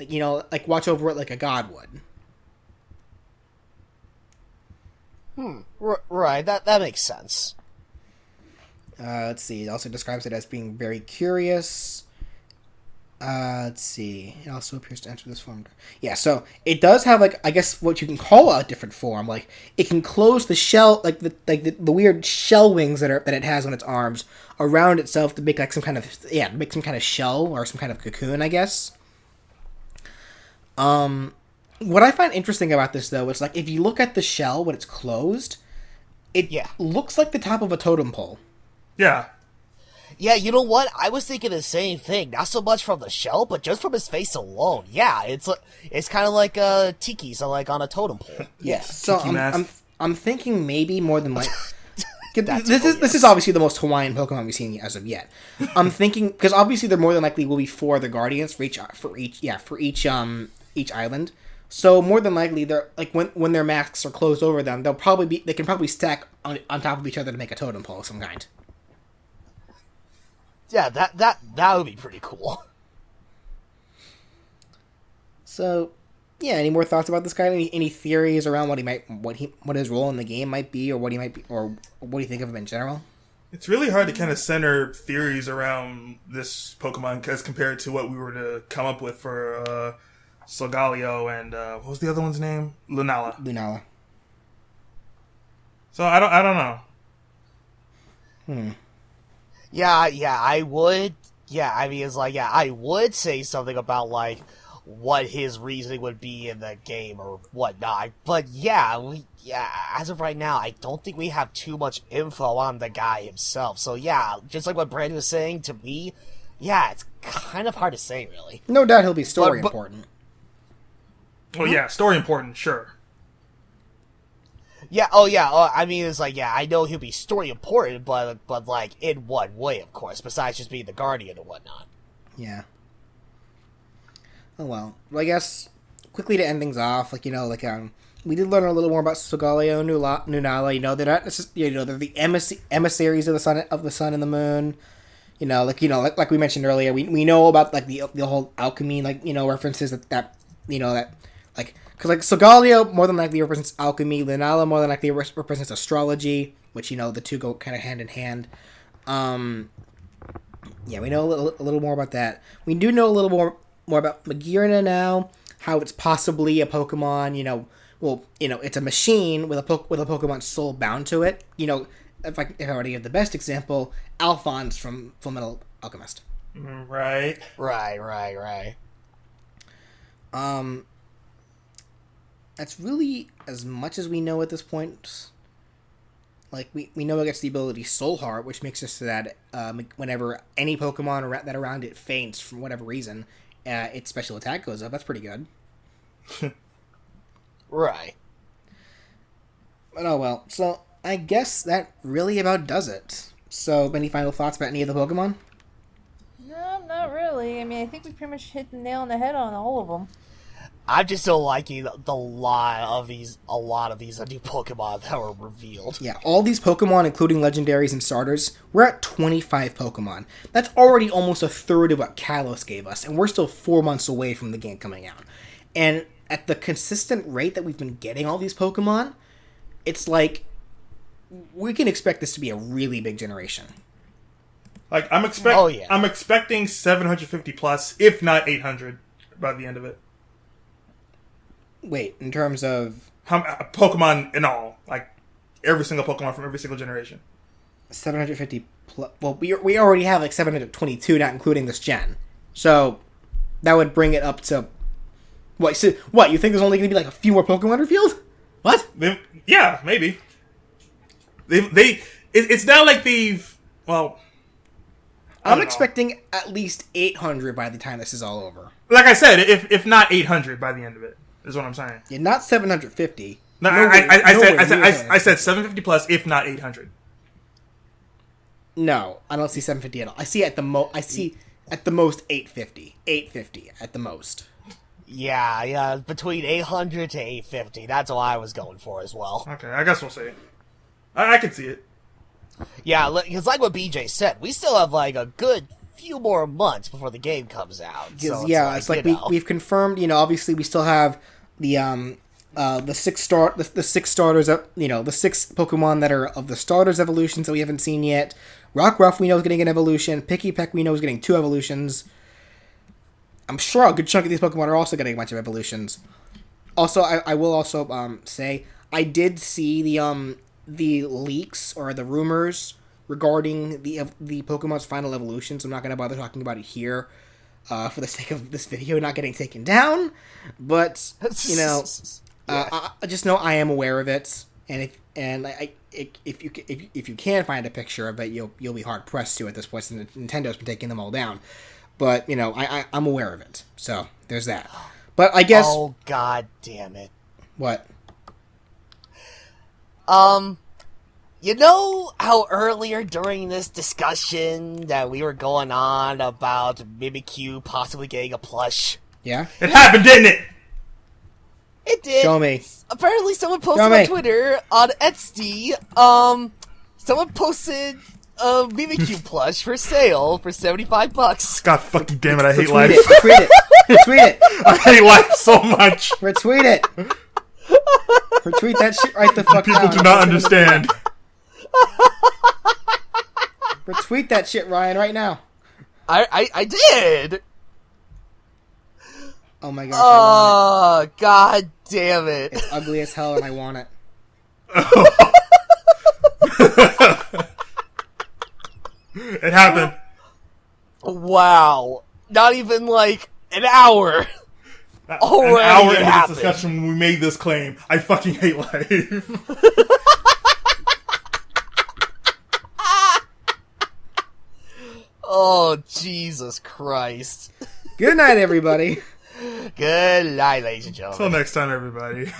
like watch over it like a god would. Right, that makes sense. Let's see. It also describes it as being very curious. Let's see. It also appears to enter this form. Yeah, so it does have I guess what you can call a different form. Like it can close the shell, the weird shell wings that it has on its arms around itself to make some kind of shell or some kind of cocoon, I guess. What I find interesting about this though is if you look at the shell when it's closed, it looks like the top of a totem pole. Yeah. Yeah, you know what? I was thinking the same thing. Not so much from the shell, but just from his face alone. Yeah, it's kind of like Tiki, so on a totem pole. Yeah. So I'm thinking maybe more than this is obviously the most Hawaiian Pokemon we've seen as of yet. I'm thinking because obviously there more than likely will be 4 of the Guardians for each island. So more than likely they're when their masks are closed over them, they can probably stack on top of each other to make a totem pole of some kind. Yeah, that would be pretty cool. So, yeah, any more thoughts about this guy? Any theories around what his role in the game might be, or what do you think of him in general? It's really hard to kind of center theories around this Pokemon as compared to what we were to come up with for Solgaleo and what was the other one's name? Lunala. So I don't know. Yeah, I would. Yeah, I mean, it's I would say something about what his reasoning would be in the game or whatnot. But yeah, as of right now, I don't think we have too much info on the guy himself. So yeah, just like what Brandon was saying, to me, yeah, it's kind of hard to say, really. No doubt he'll be story important. Well, yeah, story important, sure. Yeah, I mean, it's like, yeah, I know he'll be story important, but like, in what way, of course, besides just being the Guardian and whatnot. Yeah. Oh, well, I guess, quickly to end things off, we did learn a little more about Solgaleo and Lunala. They're not necessarily, they're the emissaries of the sun and the moon. Like we mentioned earlier, we know about, the whole alchemy, references that because Solgaleo more than likely represents alchemy, Lunala more than likely represents astrology, which, the two go kind of hand in hand. Yeah, we know a little more about that. We do know a little more about Magearna now, how it's possibly a Pokemon, it's a machine with a Pokemon soul bound to it. If I were to give the best example, Alphonse from Fullmetal Alchemist. Right. That's really as much as we know at this point. We know it gets the ability Soul Heart, which makes it so that whenever any Pokemon that around it faints from whatever reason, its special attack goes up. That's pretty good. Right. But oh well. So I guess that really about does it. So, any final thoughts about any of the Pokemon? No, not really. I mean, I think we pretty much hit the nail on the head on all of them. I'm just still liking a lot of these new Pokemon that were revealed. Yeah, all these Pokemon, including legendaries and starters, we're at 25 Pokemon. That's already almost a third of what Kalos gave us, and we're still 4 months away from the game coming out. And at the consistent rate that we've been getting all these Pokemon, it's like we can expect this to be a really big generation. I'm expecting 750 plus, if not 800, by the end of it. Wait, in terms of Pokemon in all, every single Pokemon from every single generation. 750 plus. Well, we already have 722, not including this gen. So that would bring it up to what? So, what, you think there's only going to be a few more Pokemon revealed? What? Yeah, maybe. It's not like they've. Well, I'm expecting at least 800 by the time this is all over. Like I said, if not 800 by the end of it. Is what I'm saying. Yeah, not 750. No, I said 750 plus, if not 800. No, I don't see 750 at all. I see at the most 850. 850 at the most. Yeah, between 800 to 850. That's what I was going for as well. Okay, I guess we'll see. I can see it. Yeah, because like what BJ said, we still have a good few more months before the game comes out. So we've confirmed. Obviously we still have the six starters. The 6 Pokemon that are of the starters evolutions that we haven't seen yet. Rockruff we know is getting an evolution. Pikipek we know is getting 2 evolutions. I'm sure a good chunk of these Pokemon are also getting a bunch of evolutions. Also, I will also say I did see the leaks or the rumors regarding the Pokemon's final evolutions. I'm not going to bother talking about it here for the sake of this video not getting taken down. But, I just know I am aware of it. And if you can find a picture of it, you'll be hard pressed to at this point, since Nintendo's been taking them all down. But, I'm aware of it. So, there's that. But I guess... Oh, god damn it. What? You know how earlier during this discussion that we were going on about Mimikyu possibly getting a plush? Yeah? It happened, didn't it? It did. Show me. Apparently someone posted on Twitter, on Etsy, someone posted a Mimikyu plush for sale for $75. God fucking damn it, I hate life. Retweet it. I hate life so much. Retweet it. Retweet that shit right the fuck People down. do not understand. Retweet that shit, Ryan, right now. I did. Oh my gosh. Oh, god damn it. It's ugly as hell and I want it. It happened. Wow. Not even an hour. An hour into this discussion when we made this claim. I fucking hate life. Oh, Jesus Christ. Good night, everybody. Good night, ladies and gentlemen. Until next time, everybody.